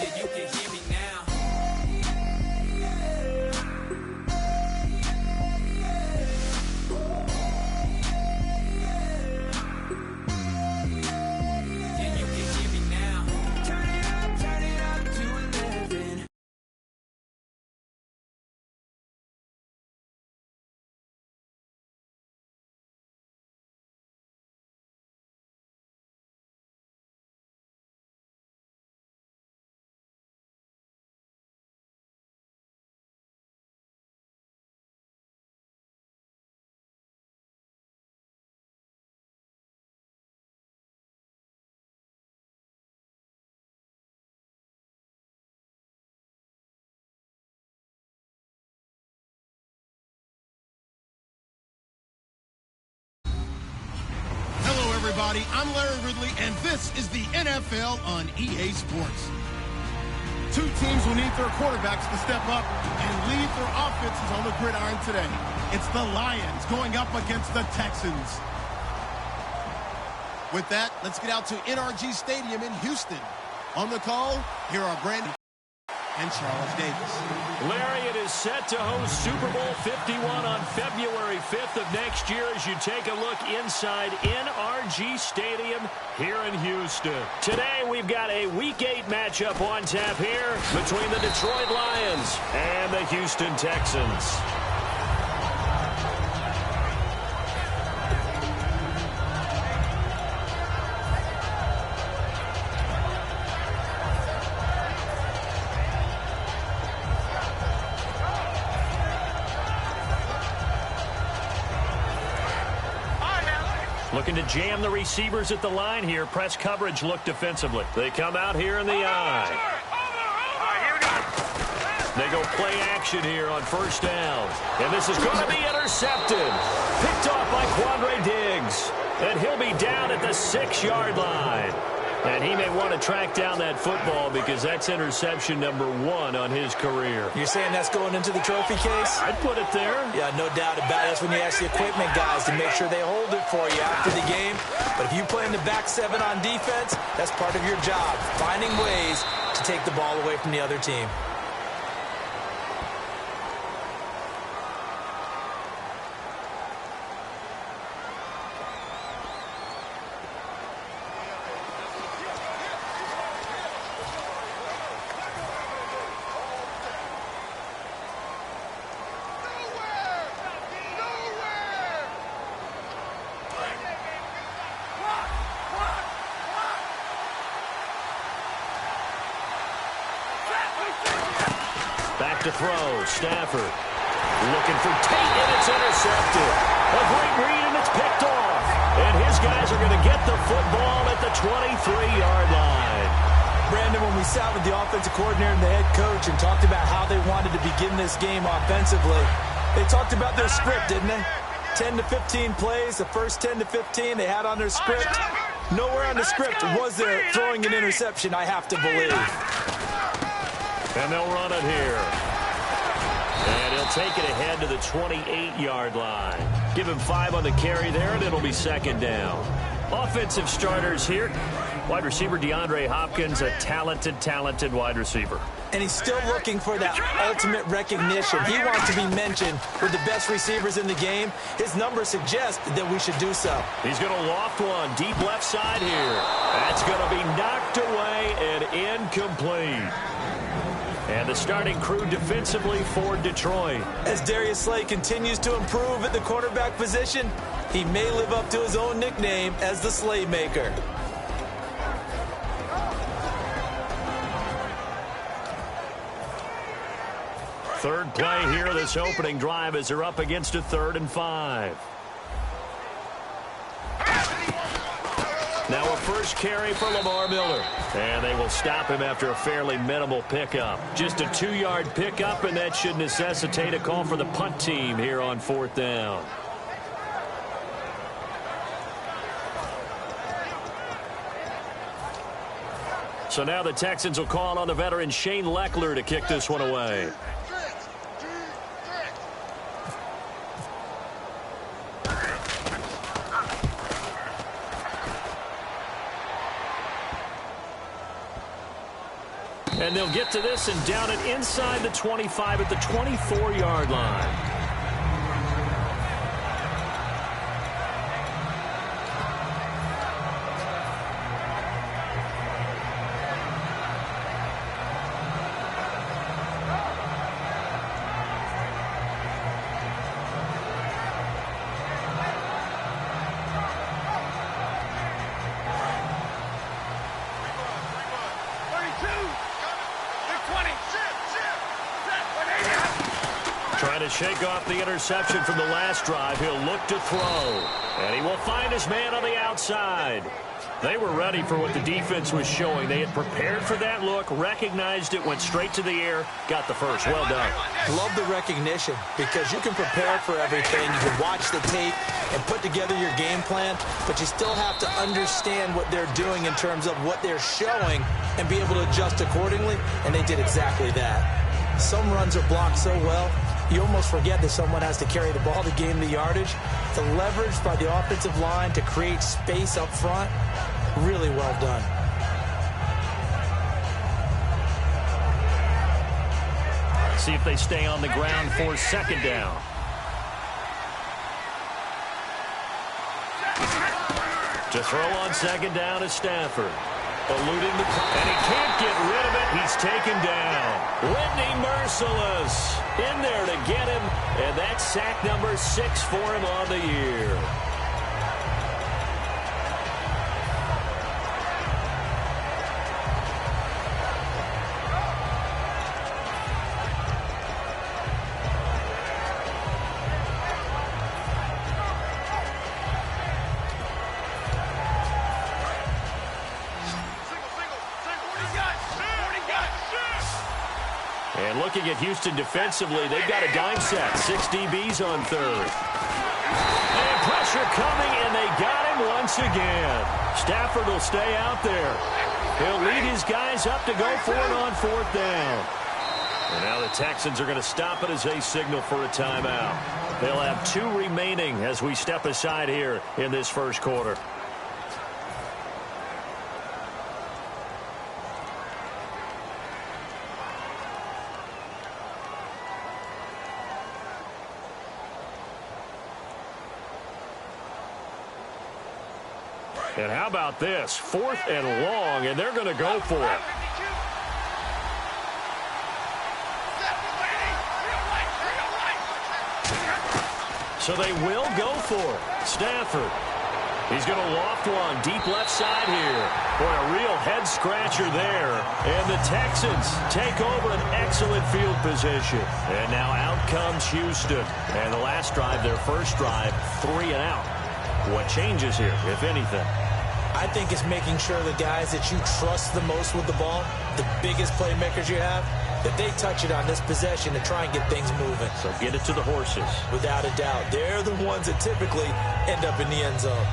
Yeah, you can hear me now. Yeah, you can hear me now. Turn it up to 11. Hello, everybody. I'm Larry Ridley, and this is the NFL on EA Sports. Two teams will need their quarterbacks to step up and lead their offenses on the gridiron today. It's the Lions going up against the Texans. With that, let's get out to NRG Stadium in Houston. On the call, here are Brandon and Charles Davis. Larry, it is set to host Super Bowl 51 on February 5th of next year as you take a look inside NRG Stadium here in Houston. Today, we've got a Week 8 matchup on tap here between the Detroit Lions and the Houston Texans. Looking to jam the receivers at the line here. Press coverage look defensively. They come out here in the eye. They go play action here on first down. And this is going to be intercepted. Picked off by Quandre Diggs. And he'll be down at the 6-yard line. And he may want to track down that football because that's interception number 1 on his career. You're saying that's going into the trophy case? I'd put it there. Yeah, no doubt about it. That's when you ask the equipment guys to make sure they hold it for you after the game. But if you play in the back 7 on defense, that's part of your job, finding ways to take the ball away from the other team. Back to throw. Stafford looking for Tate, and it's intercepted. A great read, and it's picked off. And his guys are going to get the football at the 23-yard line. Brandon, when we sat with the offensive coordinator and the head coach and talked about how they wanted to begin this game offensively, they talked about their script, didn't they? 10 to 15 plays, the first 10 to 15 they had on their script. Nowhere on the script was there throwing an interception, I have to believe. And they'll run it here. And he'll take it ahead to the 28-yard line. Give him 5 on the carry there, and it'll be second down. Offensive starters here. Wide receiver DeAndre Hopkins, a talented wide receiver. And he's still looking for that ultimate recognition. He wants to be mentioned with the best receivers in the game. His numbers suggest that we should do so. He's going to loft one deep left side here. That's going to be knocked away and incomplete. And the starting crew defensively for Detroit. As Darius Slay continues to improve at the quarterback position, he may live up to his own nickname as the Slaymaker. Third play here, this opening drive as they're up against a 3rd and 5. Now a first carry for Lamar Miller. And they will stop him after a fairly minimal pickup. Just a 2-yard pickup, and that should necessitate a call for the punt team here on 4th down. So now the Texans will call on the veteran Shane Leckler to kick this one away. And they'll get to this and down it inside the 25 at the 24-yard line. Trying to shake off the interception from the last drive. He'll look to throw. And he will find his man on the outside. They were ready for what the defense was showing. They had prepared for that look, recognized it, went straight to the air, got the first. Well done. Love the recognition because you can prepare for everything. You can watch the tape and put together your game plan, but you still have to understand what they're doing in terms of what they're showing and be able to adjust accordingly, and they did exactly that. Some runs are blocked so well, you almost forget that someone has to carry the ball to gain the yardage. The leverage by the offensive line to create space up front, really well done. See if they stay on the ground for second down. To throw on second down is Stafford. Eluding the... And he can't get rid of it. He's taken down. Whitney Merciless in there to get him. And that's sack number 6 for him on the year. And looking at Houston defensively, they've got a dime set. 6 DBs on third. And pressure coming, and they got him once again. Stafford will stay out there. He'll lead his guys up to go for it on fourth down. And now the Texans are going to stop it as they signal for a timeout. They'll have 2 remaining as we step aside here in this first quarter. And how about this? 4th and long, and they're going to go for it. So they will go for it. Stafford. He's going to loft one deep left side here. Boy, a real head-scratcher there. And the Texans take over an excellent field position. And now out comes Houston. And the last drive, their first drive, 3 and out. What changes here, if anything? I think it's making sure the guys that you trust the most with the ball, the biggest playmakers you have, that they touch it on this possession to try and get things moving. So get it to the horses. Without a doubt. They're the ones that typically end up in the end zone.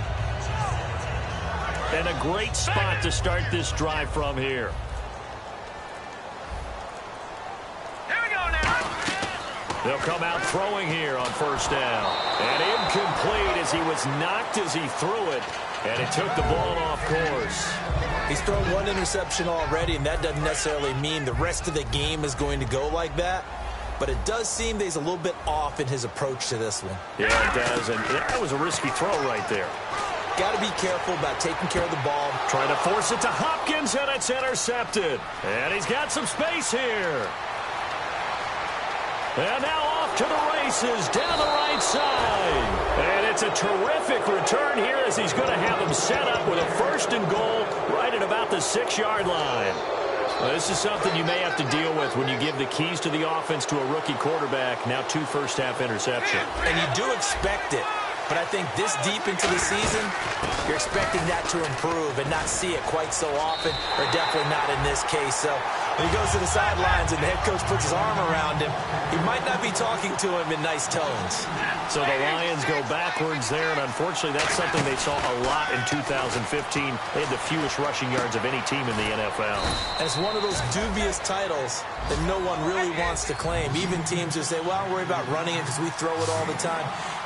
And a great spot to start this drive from here. They'll come out throwing here on first down. And incomplete as he was knocked as he threw it. And it took the ball off course. He's thrown 1 interception already, and that doesn't necessarily mean the rest of the game is going to go like that. But it does seem that he's a little bit off in his approach to this one. Yeah, it does. And that was a risky throw right there. Got to be careful about taking care of the ball. Trying to force it to Hopkins, and it's intercepted. And he's got some space here. And now off to the races down the right side. And it's a terrific return here as he's going to have him set up with a 1st and goal right at about the 6-yard line. Well, this is something you may have to deal with when you give the keys to the offense to a rookie quarterback. Now 2 first-half interceptions. And you do expect it. But I think this deep into the season, you're expecting that to improve and not see it quite so often, or definitely not in this case. So when he goes to the sidelines and the head coach puts his arm around him, he might not be talking to him in nice tones. So the Lions go backwards there, and unfortunately that's something they saw a lot in 2015. They had the fewest rushing yards of any team in the NFL. And it's one of those dubious titles that no one really wants to claim. Even teams who say, well, I'll worry about running it because we throw it all the time.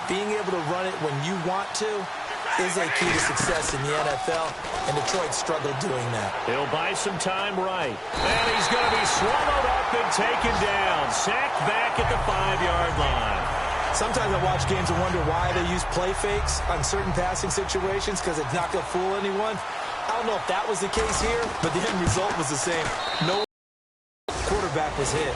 Being able to run it when you want to, is a key to success in the NFL, and Detroit struggled doing that. He'll buy some time right. And he's going to be swallowed up and taken down. Sacked back at the 5-yard line. Sometimes I watch games and wonder why they use play fakes on certain passing situations, because it's not going to fool anyone. I don't know if that was the case here, but the end result was the same. No quarterback was hit.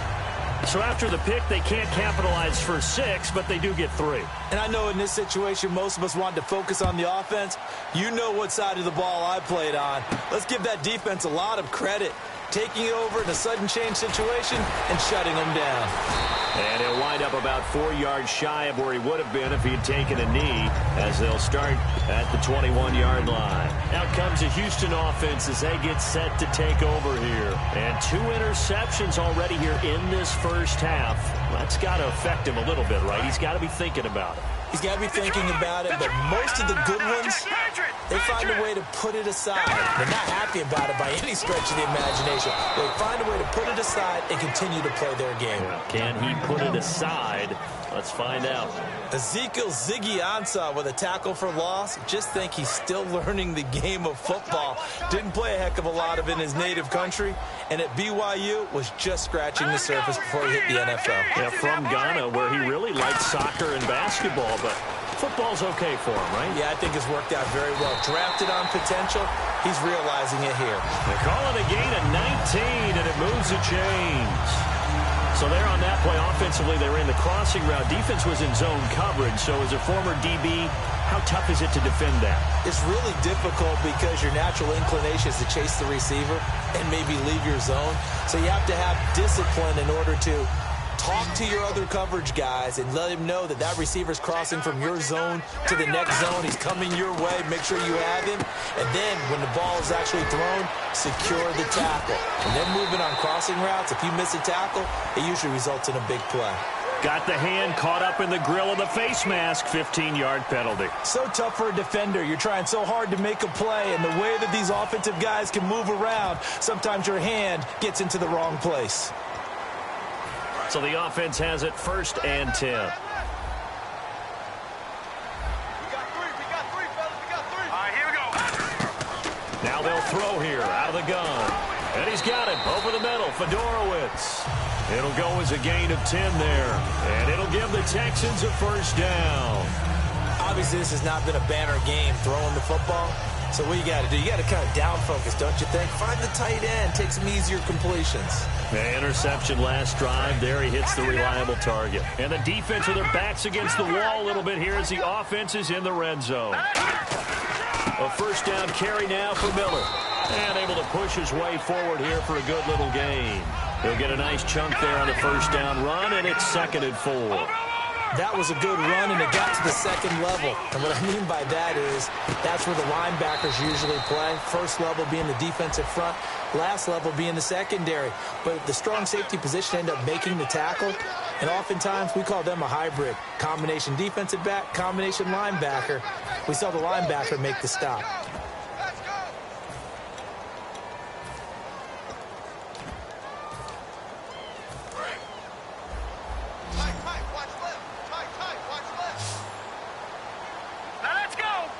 So after the pick, they can't capitalize for 6, but they do get 3. And I know in this situation, most of us want to focus on the offense. You know what side of the ball I played on. Let's give that defense a lot of credit, taking it over in a sudden change situation and shutting them down. And he'll wind up about 4 yards shy of where he would have been if he had taken a knee, as they'll start at the 21-yard line. Out comes the Houston offense as they get set to take over here. And 2 interceptions already here in this first half. That's got to affect him a little bit, right? He's got to be thinking about it. He's got to be thinking about it, but most of the good ones, they find a way to put it aside. They're not happy about it by any stretch of the imagination. They find a way to put it aside and continue to play their game. Can he put it aside? Let's find out. Ezekiel Ziggy Ansah with a tackle for loss. Just think he's still learning the game of football. Didn't play a heck of a lot of it in his native country, and at BYU was just scratching the surface before he hit the NFL. Yeah, from Ghana, where he really liked soccer and basketball, but football's okay for him, right? Yeah, I think it's worked out very well. Drafted on potential, he's realizing it here. They call it a gain of 19, and it moves the chains. So there on that play, offensively, they ran the crossing route. Defense was in zone coverage, so as a former DB, how tough is it to defend that? It's really difficult because your natural inclination is to chase the receiver and maybe leave your zone. So you have to have discipline in order to talk to your other coverage guys and let him know that that receiver's crossing from your zone to the next zone. He's coming your way. Make sure you have him. And then when the ball is actually thrown, secure the tackle. And then moving on crossing routes, if you miss a tackle, it usually results in a big play. Got the hand caught up in the grill of the face mask. 15-yard penalty. So tough for a defender. You're trying so hard to make a play, and the way that these offensive guys can move around, sometimes your hand gets into the wrong place. So the offense has it 1st and 10. We got 3, fellas. We got 3. All right, here we go. Now they'll throw here out of the gun. And he's got it over the middle. Fedorowicz. It'll go as a gain of 10 there. And it'll give the Texans a 1st down. Obviously, this has not been a banner game throwing the football. So what you got to do, you got to kind of down focus, don't you think? Find the tight end, take some easier completions. The interception last drive. There he hits the reliable target. And the defense with their backs against the wall a little bit here as the offense is in the red zone. A 1st down carry now for Miller. And able to push his way forward here for a good little gain. He'll get a nice chunk there on the 1st down run, and it's 2nd and 4. That was a good run, and it got to the 2nd level. And what I mean by that is that's where the linebackers usually play. 1st level being the defensive front, last level being the secondary. But the strong safety position ended up making the tackle, and oftentimes we call them a hybrid. Combination defensive back, combination linebacker. We saw the linebacker make the stop.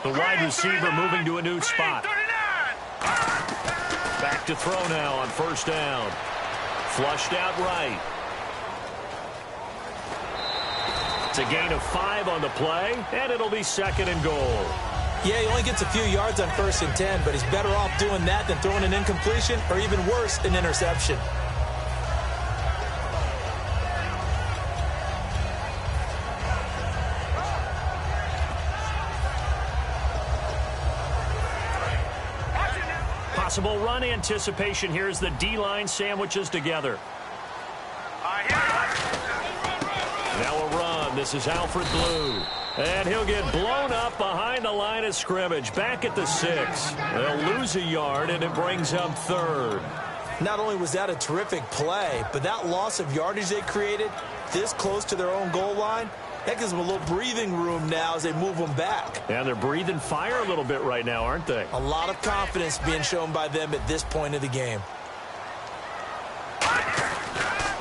The wide receiver moving to a new spot. Back to throw now on 1st down. Flushed out right. It's a gain of 5 on the play, and it'll be 2nd and goal. Yeah, he only gets a few yards on 1st and 10, but he's better off doing that than throwing an incompletion or even worse, an interception. Possible run anticipation here as the D-line sandwiches together. Now a run. This is Alfred Blue. And he'll get blown up behind the line of scrimmage. Back at the 6. They'll lose a yard, and it brings up 3rd. Not only was that a terrific play, but that loss of yardage they created this close to their own goal line, that gives them a little breathing room now as they move them back. Yeah, they're breathing fire a little bit right now, aren't they? A lot of confidence being shown by them at this point of the game.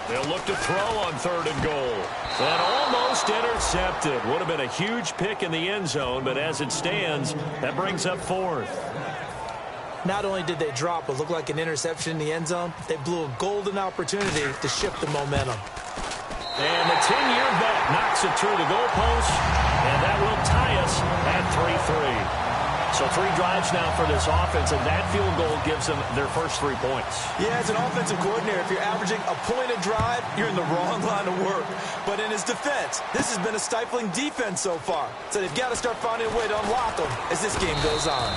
They'll look to throw on 3rd and goal. And almost intercepted. Would have been a huge pick in the end zone, but as it stands, that brings up 4th. Not only did they drop what looked like an interception in the end zone, they blew a golden opportunity to shift the momentum. And the 10-year vet knocks it through the goalpost, and that will tie us at 3-3. So 3 drives now for this offense, and that field goal gives them their first 3 points. Yeah, as an offensive coordinator, if you're averaging a point a drive, you're in the wrong line of work. But in his defense, this has been a stifling defense so far. So they've got to start finding a way to unlock them as this game goes on.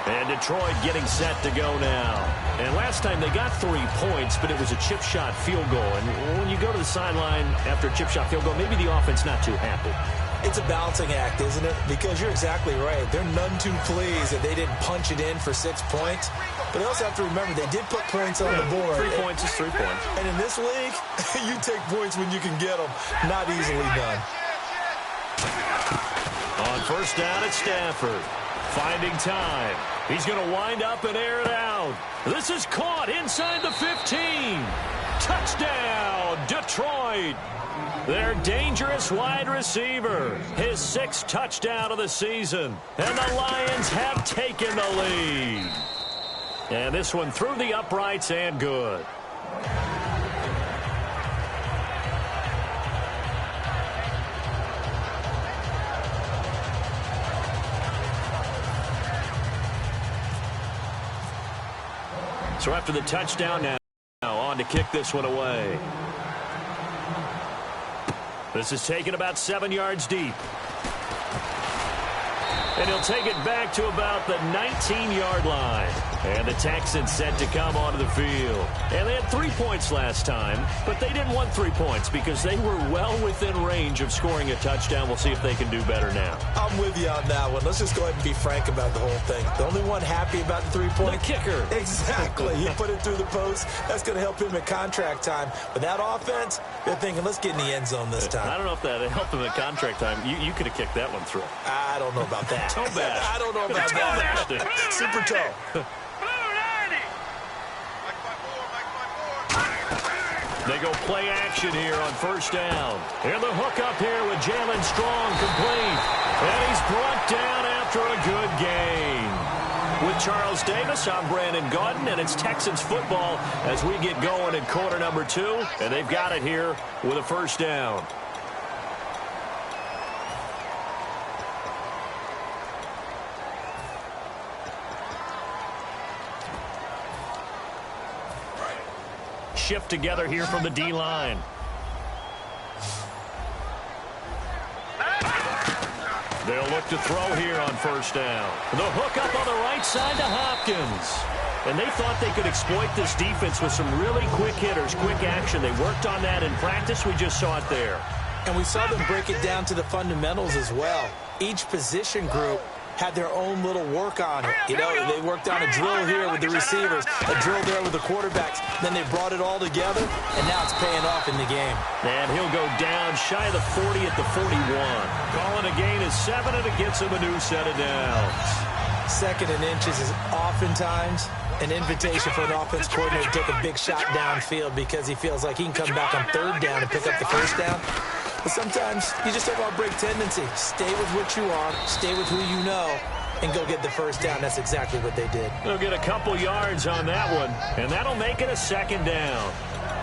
And Detroit getting set to go now. And last time they got 3 points, but it was a chip shot field goal. And when you go to the sideline after a chip shot field goal, maybe the offense not too happy. It's a balancing act, isn't it? Because you're exactly right. They're none too pleased that they didn't punch it in for 6 points. But they also have to remember they did put points on the board. 3 points is 3 points. And in this league, you take points when you can get them. Not easily done. On 1st down at Stafford. Finding time. He's going to wind up and air it out. This is caught inside the 15. Touchdown, Detroit. Their dangerous wide receiver. His 6th touchdown of the season. And the Lions have taken the lead. And this one through the uprights and good. So after the touchdown now on to kick this one away. This is taken about 7 yards deep. And he'll take it back to about the 19-yard line. And the Texans set to come onto the field. And they had 3 points last time, but they didn't want 3 points because they were well within range of scoring a touchdown. We'll see if they can do better now. I'm with you on that one. Let's just go ahead and be frank about the whole thing. The only one happy about the 3-point. The kicker. Exactly. He put it through the post. That's going to help him at contract time. But that offense, they're thinking, let's get in the end zone this time. I don't know if that helped him at contract time. You could have kicked that one through. I don't know about that. Toe bash. I don't know about that. Super toe. They go play action here on 1st down. And the hook up here with Jalen Strong complete. And he's brought down after a good gain. With Charles Davis, I'm Brandon Gaudin, and it's Texans football as we get going in quarter number 2. And they've got it here with a 1st down. Shift together here from the D-line. They'll look to throw here on 1st down. The hook up on the right side to Hopkins. And they thought they could exploit this defense with some really quick hitters, quick action. They worked on that in practice. We just saw it there. And we saw them break it down to the fundamentals as well. Each position group had their own little work on it. You know, they worked on a drill here with the receivers, a drill there with the quarterbacks. Then they brought it all together, and now it's paying off in the game. And he'll go down shy of the 40 at the 41. Calling a gain of 7, and it gets him a new set of downs. 2nd and inches is oftentimes an invitation for an offense coordinator to take a big shot downfield because he feels like he can come back on 3rd down and pick up the 1st down. But sometimes you just have a break tendency. Stay with what you are, stay with who you know, and go get the 1st down. That's exactly what they did. They'll get a couple yards on that one, and that'll make it a 2nd down.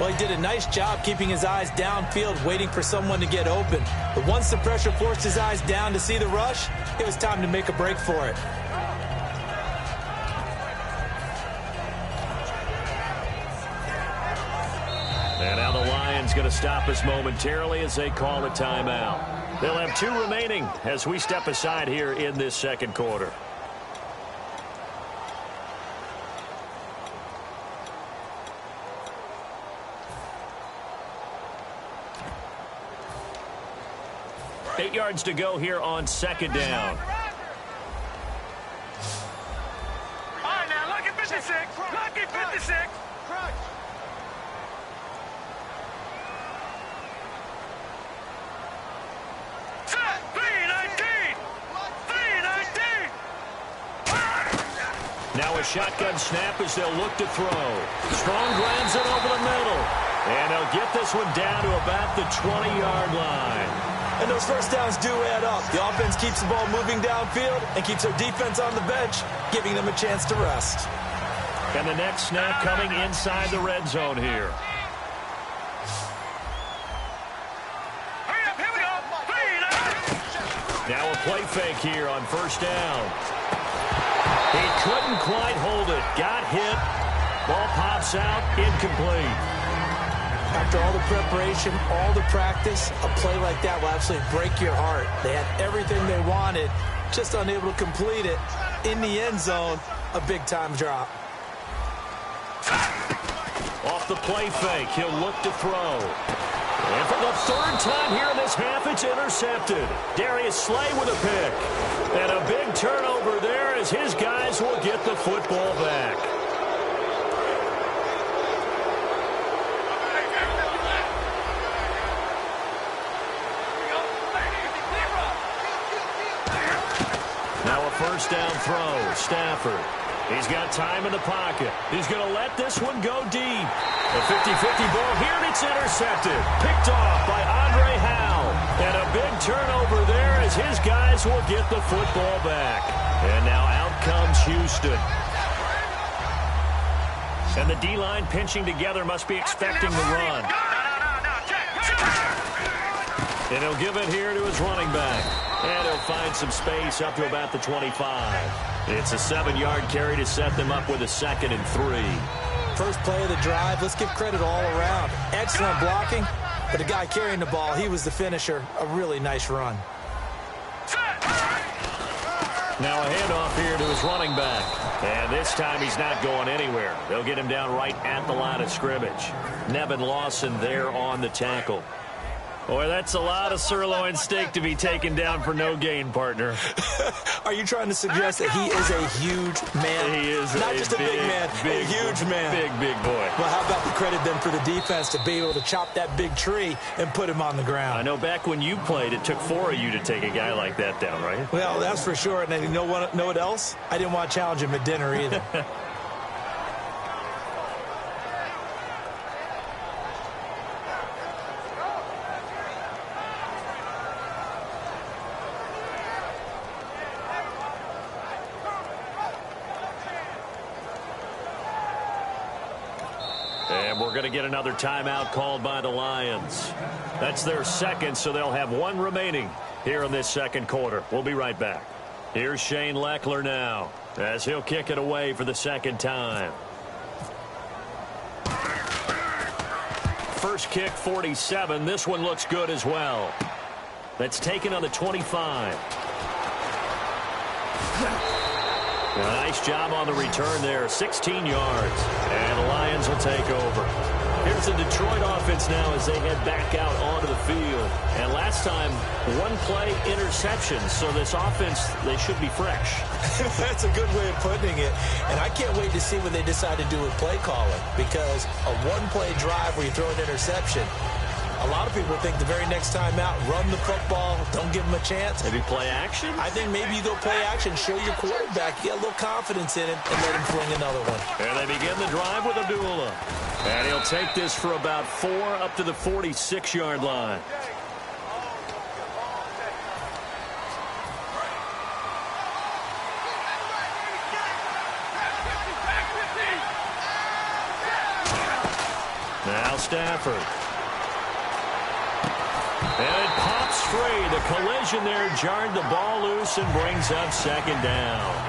Well, he did a nice job keeping his eyes downfield, waiting for someone to get open. But once the pressure forced his eyes down to see the rush, it was time to make a break for it. And now the Lions going to stop us momentarily as they call a timeout. They'll have 2 remaining as we step aside here in this 2nd quarter. Eight yards to go here on 2nd down. All right, now, lucky 56. Lucky 56. Crunch. Now a shotgun snap as they'll look to throw. Strong grabs it over the middle. And they'll get this one down to about the 20-yard line. And those first downs do add up. The offense keeps the ball moving downfield and keeps their defense on the bench, giving them a chance to rest. And the next snap coming inside the red zone here. Now a play fake here on first down. He couldn't quite hold it. Got hit. Ball pops out. Incomplete. After all the preparation, all the practice, a play like that will absolutely break your heart. They had everything they wanted, just unable to complete it. In the end zone, a big-time drop. Off the play fake, he'll look to throw. And for the third time here in this half, it's intercepted. Darius Slay with a pick. And a big turnover there as his guys will get the football back. Now a first down throw, Stafford. He's got time in the pocket. He's going to let this one go deep. A 50-50 ball here, and it's intercepted. Picked off by Andre Howe. And a big turnover there as his guys will get the football back. And now out comes Houston. And the D-line pinching together must be expecting the run. And he'll give it here to his running back. And he'll find some space up to about the 25. It's a 7-yard carry to set them up with a 2nd and 3. First play of the drive, let's give credit all around. Excellent blocking, but the guy carrying the ball, he was the finisher. A really nice run. Now a handoff here to his running back. And this time he's not going anywhere. They'll get him down right at the line of scrimmage. Nevin Lawson there on the tackle. Boy, that's a lot of sirloin steak to be taken down for no gain, partner. Are you trying to suggest that he is a huge man? He is not just a big man, a huge man. Big boy. Well, how about the credit then for the defense to be able to chop that big tree and put him on the ground? I know back when you played, it took 4 of you to take a guy like that down, right? Well, that's for sure. And then you know what else? I didn't want to challenge him at dinner either. And we're going to get another timeout called by the Lions. That's their second, so they'll have one remaining here in this second quarter. We'll be right back. Here's Shane Leckler now as he'll kick it away for the second time. First kick, 47. This one looks good as well. That's taken on the 25. A nice job on the return there, 16 yards. And the Lions will take over. Here's the Detroit offense now as they head back out onto the field. And last time, one play interception. So this offense, they should be fresh. That's a good way of putting it. And I can't wait to see what they decide to do with play calling. Because a one-play drive where you throw an interception, a lot of people think the very next time out, run the football, don't give them a chance. Maybe play action? I think maybe you go play action, show your quarterback, get a little confidence in him, and let him fling another one. And they begin the drive with Abdullah. And he'll take this for about 4 up to the 46-yard line. Now Stafford. And it pops free. The collision there jarred the ball loose and brings up second down.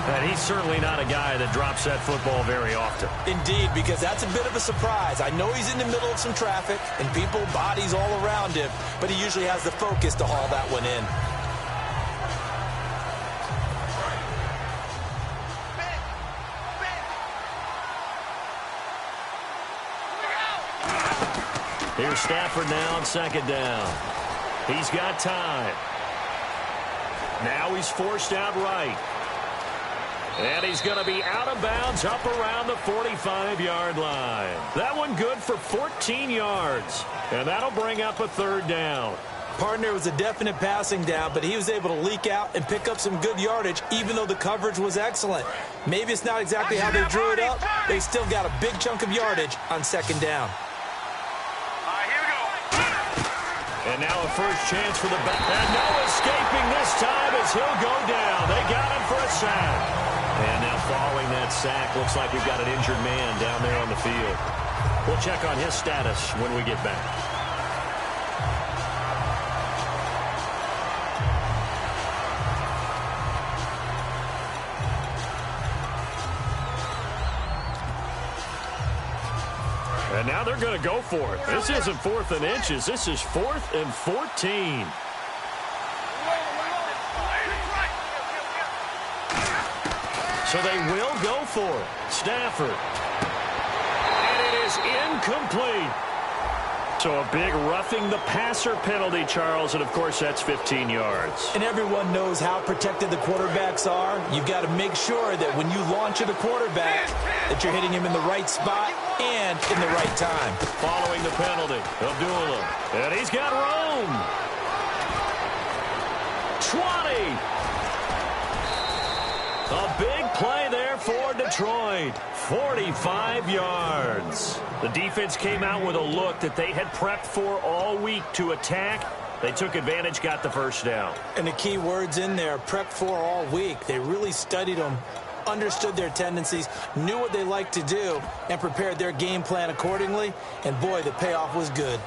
And he's certainly not a guy that drops that football very often. Indeed, because that's a bit of a surprise. I know he's in the middle of some traffic and people, bodies all around him, but he usually has the focus to haul that one in. Here's Stafford now on second down. He's got time. Now he's forced out right. And he's going to be out of bounds up around the 45-yard line. That one good for 14 yards. And that'll bring up a third down. Partner was a definite passing down, but he was able to leak out and pick up some good yardage, even though the coverage was excellent. Maybe it's not exactly how they drew it up. They still got a big chunk of yardage on second down. And now a first chance for the back. And no escaping this time as he'll go down. They got him for a sack. And now following that sack, looks like we've got an injured man down there on the field. We'll check on his status when we get back. And now they're going to go for it. This isn't 4th and inches. This is 4th and 14. So they will go for it. Stafford. And it is incomplete. So a big roughing the passer penalty, Charles, and of course that's 15 yards. And everyone knows how protected the quarterbacks are. You've got to make sure that when you launch at a quarterback that you're hitting him in the right spot and in the right time. Following the penalty, Abdullah. And he's got room. 20. A big play there for Detroit. 45 yards. The defense came out with a look that they had prepped for all week to attack. They took advantage, got the first down. And the key words in there, prepped for all week. They really studied them, understood their tendencies, knew what they liked to do, and prepared their game plan accordingly. And boy, the payoff was good.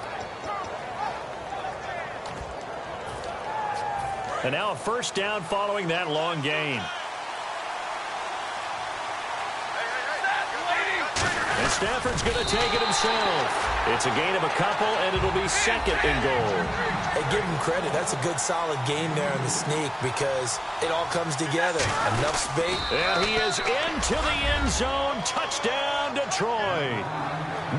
And now a first down following that long gain. And Stafford's going to take it himself. It's a gain of a couple, and it'll be second and goal. Hey, give him credit. That's a good, solid game there in the sneak because it all comes together. Enough space. And he is into the end zone. Touchdown, Detroit.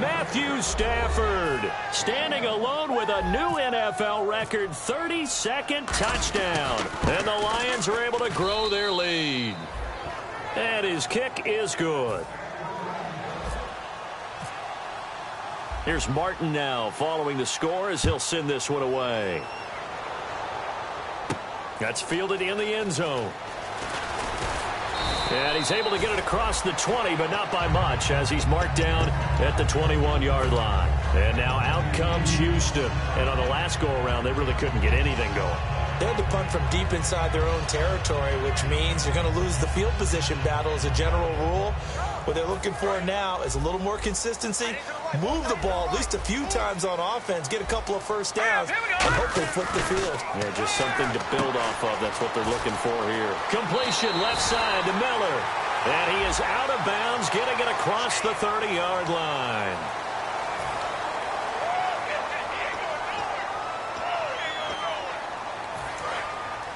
Matthew Stafford standing alone with a new NFL record 32nd touchdown. And the Lions are able to grow their lead. And his kick is good. Here's Martin now following the score as he'll send this one away. That's fielded in the end zone. And he's able to get it across the 20, but not by much as he's marked down at the 21-yard line. And now out comes Houston. And on the last go-around, they really couldn't get anything going. They had to punt from deep inside their own territory, which means you're going to lose the field position battle as a general rule. What they're looking for now is a little more consistency, move the ball at least a few times on offense, get a couple of first downs, and hopefully flip the field. Yeah, just something to build off of. That's what they're looking for here. Completion left side to Miller. And he is out of bounds, getting it across the 30-yard line.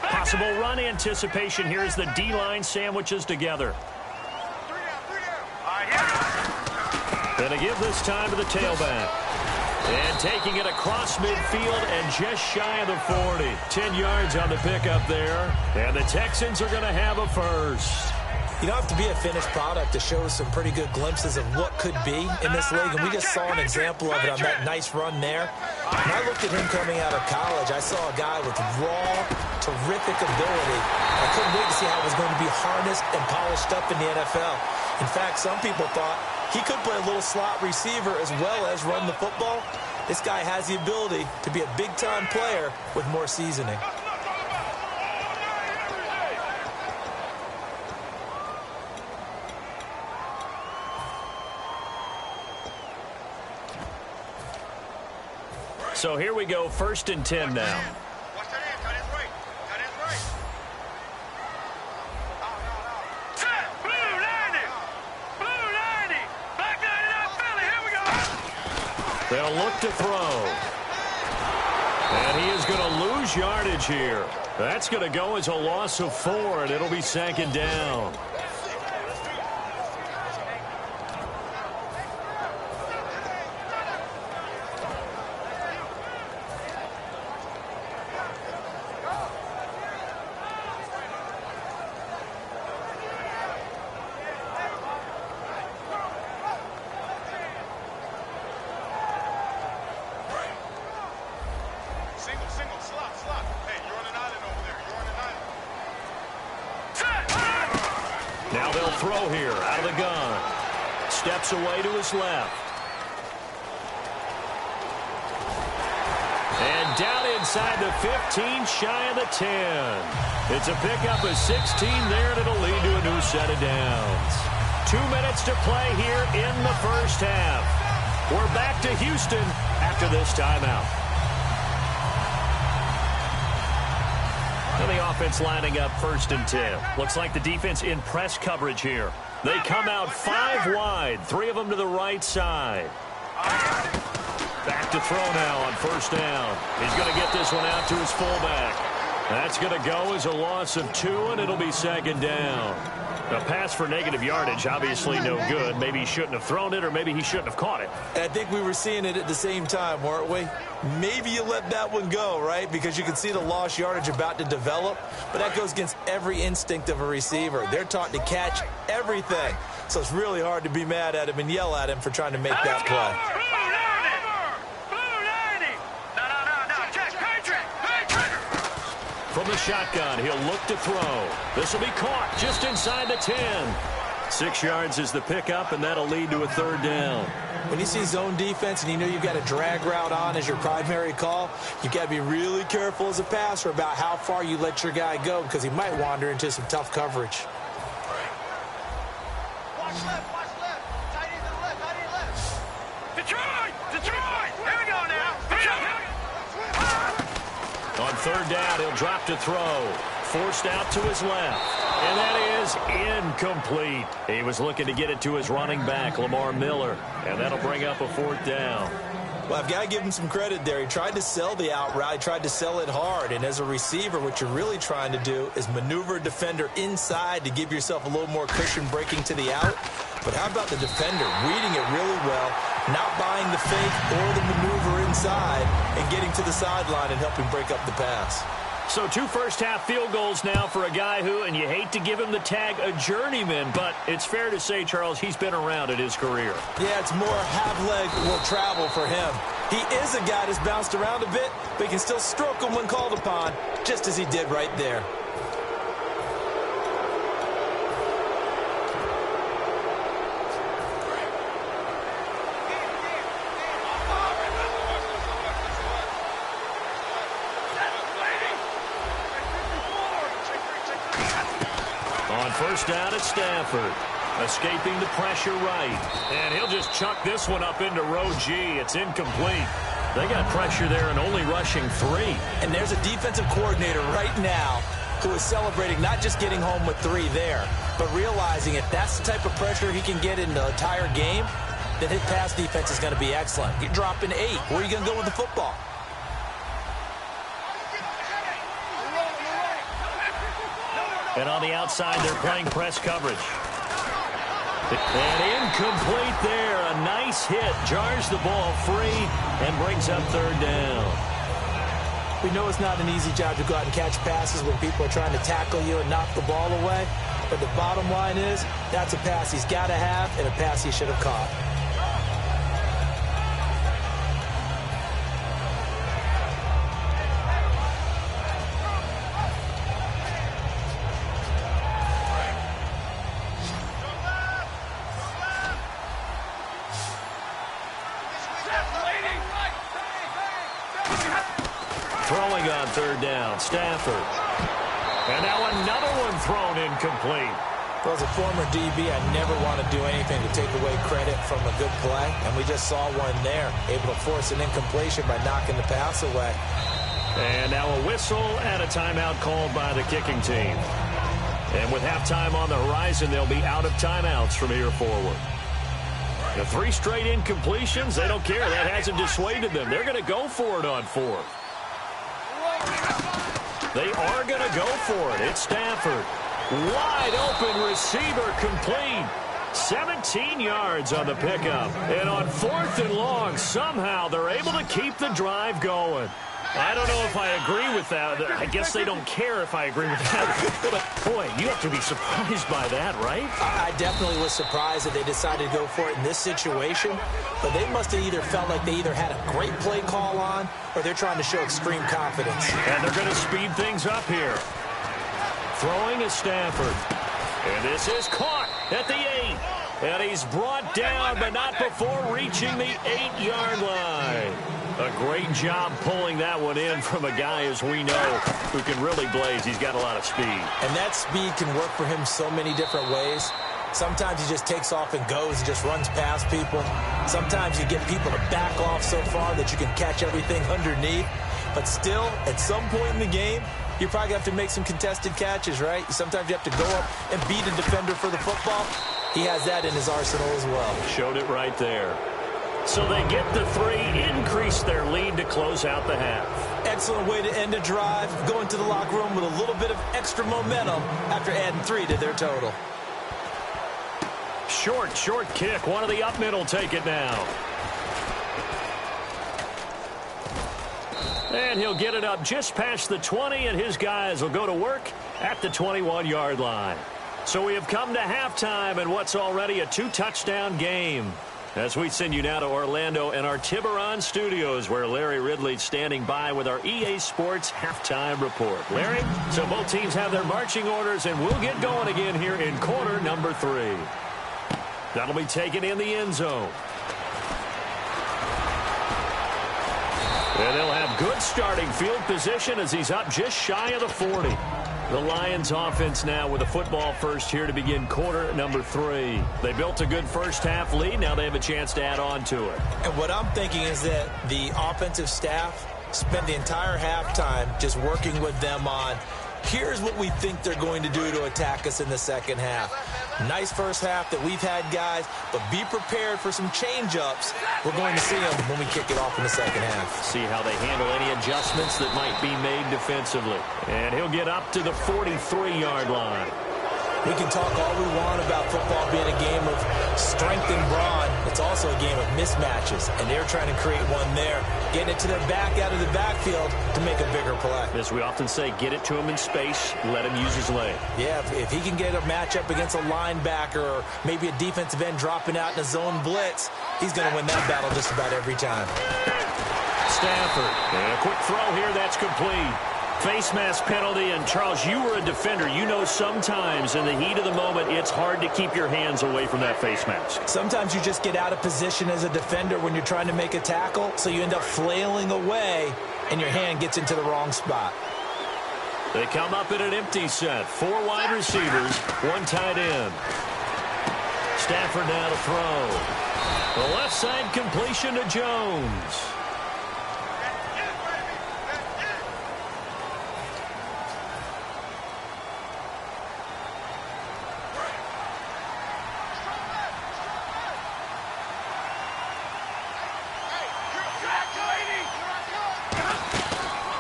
Possible run anticipation here as the D-line sandwiches together. Going to give this time to the tailback. And taking it across midfield and just shy of the 40. 10 yards on the pickup there. And the Texans are going to have a first. You don't have to be a finished product to show some pretty good glimpses of what could be in this league, and we just saw an example of it on that nice run there. When I looked at him coming out of college, I saw a guy with raw, terrific ability. I couldn't wait to see how it was going to be harnessed and polished up in the NFL. In fact, some people thought he could play a little slot receiver as well as run the football. This guy has the ability to be a big-time player with more seasoning. So here we go, 1st and 10 now. Watch that in, cut his right. Cut his right. Set, blue 90. Blue 90. Back 99 Philly, here we go. They'll look to throw. And he is going to lose yardage here. That's going to go as a loss of 4, and it'll be 2nd down. Single, single, throw here out of the gun. Steps away to his left. And down inside the 15, shy of the 10. It's a pickup of 16 there, and it'll lead to a new set of downs. 2 minutes to play here in the first half. We're back to Houston after this timeout. And the offense lining up 1st and 10. Looks like the defense in press coverage here. They come out 5 wide, 3 of them to the right side. Back to throw now on 1st down. He's going to get this one out to his fullback. That's going to go as a loss of 2, and it'll be 2nd down. A pass for negative yardage, obviously no good. Maybe he shouldn't have thrown it, or maybe he shouldn't have caught it. And I think we were seeing it at the same time, weren't we? Maybe you let that one go, right? Because you can see the lost yardage about to develop. But that goes against every instinct of a receiver. They're taught to catch everything. So it's really hard to be mad at him and yell at him for trying to make that play. From the shotgun, he'll look to throw. This will be caught just inside the 10. 6 yards is the pickup, and that'll lead to a 3rd down. When you see zone defense and you know you've got a drag route on as your primary call, you've got to be really careful as a passer about how far you let your guy go because he might wander into some tough coverage. Watch left, tight end to the left, tight end left. Detroit! Here we go now. On 3rd down, he'll drop to throw. Forced out to his left. And that is incomplete. He was looking to get it to his running back, Lamar Miller. And that'll bring up a 4th down. Well, I've got to give him some credit there. He tried to sell the out route. He tried to sell it hard. And as a receiver, what you're really trying to do is maneuver a defender inside to give yourself a little more cushion breaking to the out. But how about the defender reading it really well, not buying the fake or the maneuver inside, and getting to the sideline and helping break up the pass. So 2 first-half field goals now for a guy who, and you hate to give him the tag a journeyman, but it's fair to say, Charles, he's been around in his career. Yeah, it's more half-leg will travel for him. He is a guy that's bounced around a bit, but he can still stroke him when called upon, just as he did right there. On 1st down at Stafford. Escaping the pressure right. And he'll just chuck this one up into row G. It's incomplete. They got pressure there and only rushing 3. And there's a defensive coordinator right now who is celebrating not just getting home with 3 there, but realizing if that's the type of pressure he can get in the entire game, then his pass defense is going to be excellent. You're dropping 8. Where are you going to go with the football? And on the outside, they're playing press coverage. And incomplete there. A nice hit. Jars the ball free and brings up 3rd down. We know it's not an easy job to go out and catch passes when people are trying to tackle you and knock the ball away. But the bottom line is, that's a pass he's got to have and a pass he should have caught. Throwing on 3rd down, Stafford. And now another one thrown incomplete. Well, as a former DB, I never want to do anything to take away credit from a good play, and we just saw one there, able to force an incompletion by knocking the pass away. And now a whistle and a timeout called by the kicking team. And with halftime on the horizon, they'll be out of timeouts from here forward. The 3 straight incompletions, they don't care. That hasn't dissuaded them. They're going to go for it on 4th. They are going to go for it. It's Stafford. Wide open receiver complete. 17 yards on the pickup. And on 4th and long, somehow they're able to keep the drive going. I don't know if I agree with that. I guess they don't care if I agree with that. But, boy, you have to be surprised by that, right? I definitely was surprised that they decided to go for it in this situation. But they must have either felt like they either had a great play call on or they're trying to show extreme confidence. And they're going to speed things up here. Throwing is Stafford. And this is caught. at the 8. And he's brought down, but not before reaching the 8-yard line. A great job pulling that one in from a guy, as we know, who can really blaze. He's got a lot of speed. And that speed can work for him so many different ways. Sometimes he just takes off and goes and just runs past people. Sometimes you get people to back off so far that you can catch everything underneath. But still, at some point in the game, you probably have to make some contested catches, right? Sometimes you have to go up and beat a defender for the football. He has that in his arsenal as well. Showed it right there. So they get the 3, increase their lead to close out the half. Excellent way to end a drive. Go into the locker room with a little bit of extra momentum after adding 3 to their total. Short kick. One of the up men will take it now. And he'll get it up just past the 20, and his guys will go to work at the 21-yard line. So we have come to halftime in what's already a 2-touchdown game. As we send you now to Orlando and our Tiburon studios, where Larry Ridley's standing by with our EA Sports halftime report. Larry, so both teams have their marching orders, and we'll get going again here in quarter number 3. That'll be taken in the end zone. And they'll have good starting field position as he's up just shy of the 40. The Lions offense now with a football first here to begin quarter number 3. They built a good first half lead. Now they have a chance to add on to it. And what I'm thinking is that the offensive staff spent the entire halftime just working with them on, here's what we think they're going to do to attack us in the second half. Nice first half that we've had, guys, but be prepared for some change-ups. We're going to see them when we kick it off in the second half. See how they handle any adjustments that might be made defensively. And he'll get up to the 43-yard line. We can talk all we want about football being a game of strength and brawn. It's also a game of mismatches, and they're trying to create one there, getting it to their back out of the backfield to make a bigger play. As we often say, get it to him in space, let him use his leg. Yeah, if he can get a matchup against a linebacker or maybe a defensive end dropping out in a zone blitz, he's going to win that battle just about every time. Stafford, and a quick throw here, that's complete. Face mask penalty, and Charles, you were a defender. You know sometimes in the heat of the moment, it's hard to keep your hands away from that face mask. Sometimes you just get out of position as a defender when you're trying to make a tackle, so you end up flailing away, and your hand gets into the wrong spot. They come up in an empty set. 4 wide receivers, 1 tight end. Stafford now to throw. The left side completion to Jones.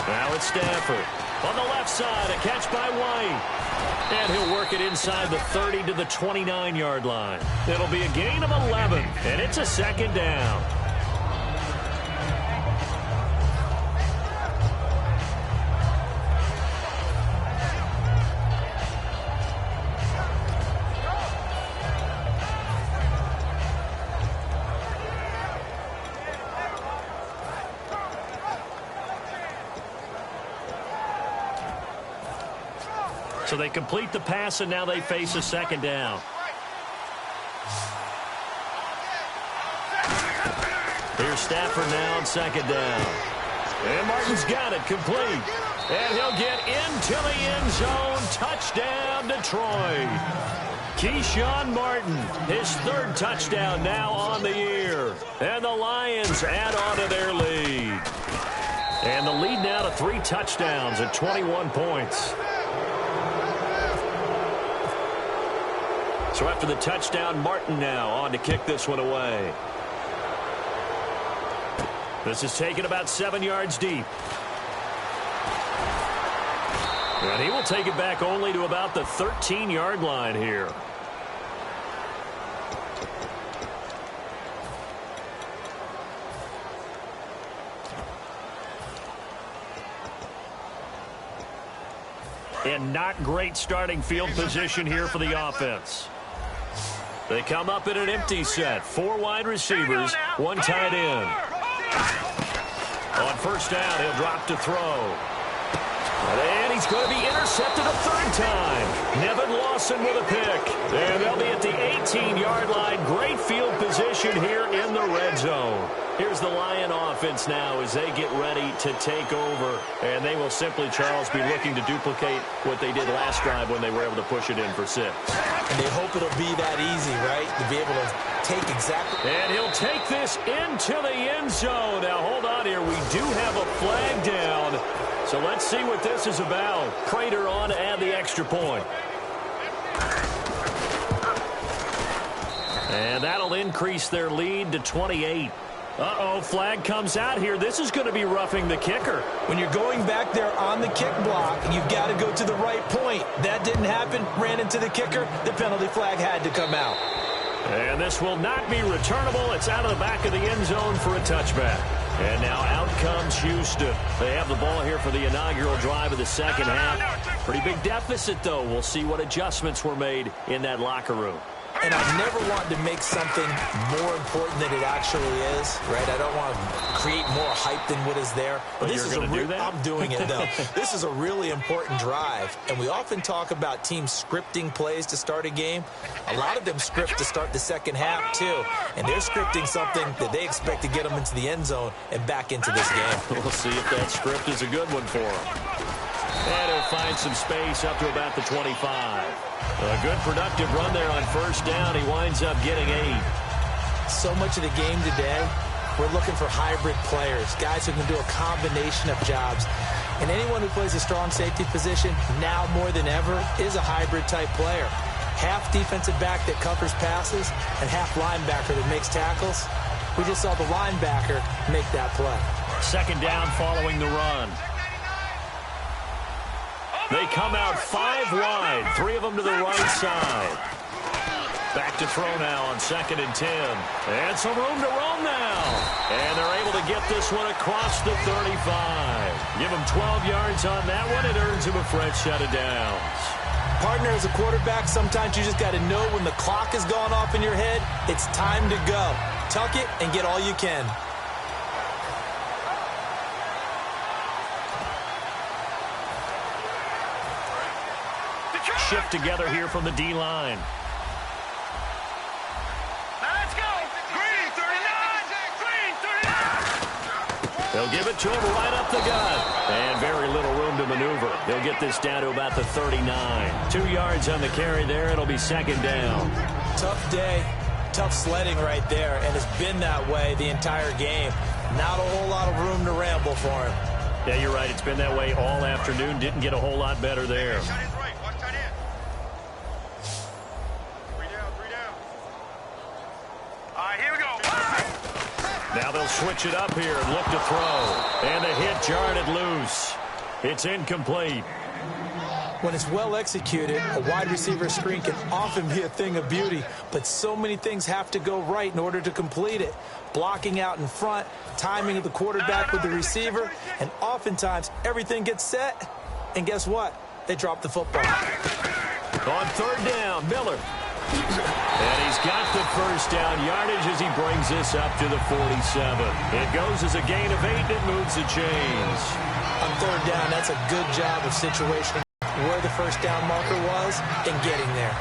Now it's Stafford. On the left side, a catch by White. And he'll work it inside the 30 to the 29-yard line. It'll be a gain of 11, and it's a second down. So they complete the pass, and now they face a second down. Here's Stafford now on second down. And Martin's got it complete. And he'll get into the end zone. Touchdown, Detroit. Keyshawn Martin, his 3rd touchdown now on the year. And the Lions add on to their lead. And the lead now to 3 touchdowns at 21 points. So after the touchdown, Martin now on to kick this one away. This is taken about 7 yards deep. And he will take it back only to about the 13-yard line here. And not great starting field position here for the offense. They come up in an empty set. 4 wide receivers, 1 tight end. On first down, he'll drop to throw. And he's going to be intercepted a third time. Nevin Lawson with a pick. And they'll be at the 18-yard line. Great field position here in the red zone. Here's the Lion offense now as they get ready to take over. And they will simply, Charles, be looking to duplicate what they did last drive when they were able to push it in for 6. And they hope it'll be that easy, right, to be able to take exactly. And he'll take this into the end zone. Now, hold on here. We do have a flag down. So let's see what this is about. Prater on to add the extra point. And that'll increase their lead to 28. Uh-oh, flag comes out here. This is going to be roughing the kicker. When you're going back there on the kick block, you've got to go to the right point. That didn't happen. Ran into the kicker. The penalty flag had to come out. And this will not be returnable. It's out of the back of the end zone for a touchback. And now out comes Houston. They have the ball here for the inaugural drive of the second half. Pretty big deficit, though. We'll see what adjustments were made in that locker room. And I never want to make something more important than it actually is, right? I don't want to create more hype than what is there. But this is going to do that? I'm doing it, though. This is a really important drive, and we often talk about teams scripting plays to start a game. A lot of them script to start the second half, too, and they're scripting something that they expect to get them into the end zone and back into this game. We'll see if that script is a good one for them. And he'll find some space up to about the 25. A good productive run there on first down. He winds up getting 8. So much of the game today, we're looking for hybrid players, guys who can do a combination of jobs. And anyone who plays a strong safety position, now more than ever, is a hybrid-type player. Half defensive back that covers passes and half linebacker that makes tackles. We just saw the linebacker make that play. Second down following the run. They come out 5 wide, 3 of them to the right side. Back to throw now on 2nd and 10. And some room to roam now. And they're able to get this one across the 35. Give them 12 yards on that one. It earns him a fresh set of downs. Partner, as a quarterback, sometimes you just got to know when the clock has gone off in your head, it's time to go. Tuck it and get all you can. Shift together here from the D-line. Now let's go. Green 39. Green 39. They'll give it to him right up the gut. And very little room to maneuver. They'll get this down to about the 39. 2 yards on the carry there. It'll be second down. Tough day. Tough sledding right there. And it's been that way the entire game. Not a whole lot of room to ramble for him. Yeah, you're right. It's been that way all afternoon. Didn't get a whole lot better there. Now they'll switch it up here and look to throw. And the hit jarred it loose. It's incomplete. When it's well executed, a wide receiver screen can often be a thing of beauty, but so many things have to go right in order to complete it. Blocking out in front, timing of the quarterback with the receiver, and oftentimes everything gets set, and guess what? They drop the football. On third down, Miller. And he's got the first down yardage as he brings this up to the 47. It goes as a gain of 8, and it moves the chains. On third down, that's a good job of situation where the first down marker was and getting there.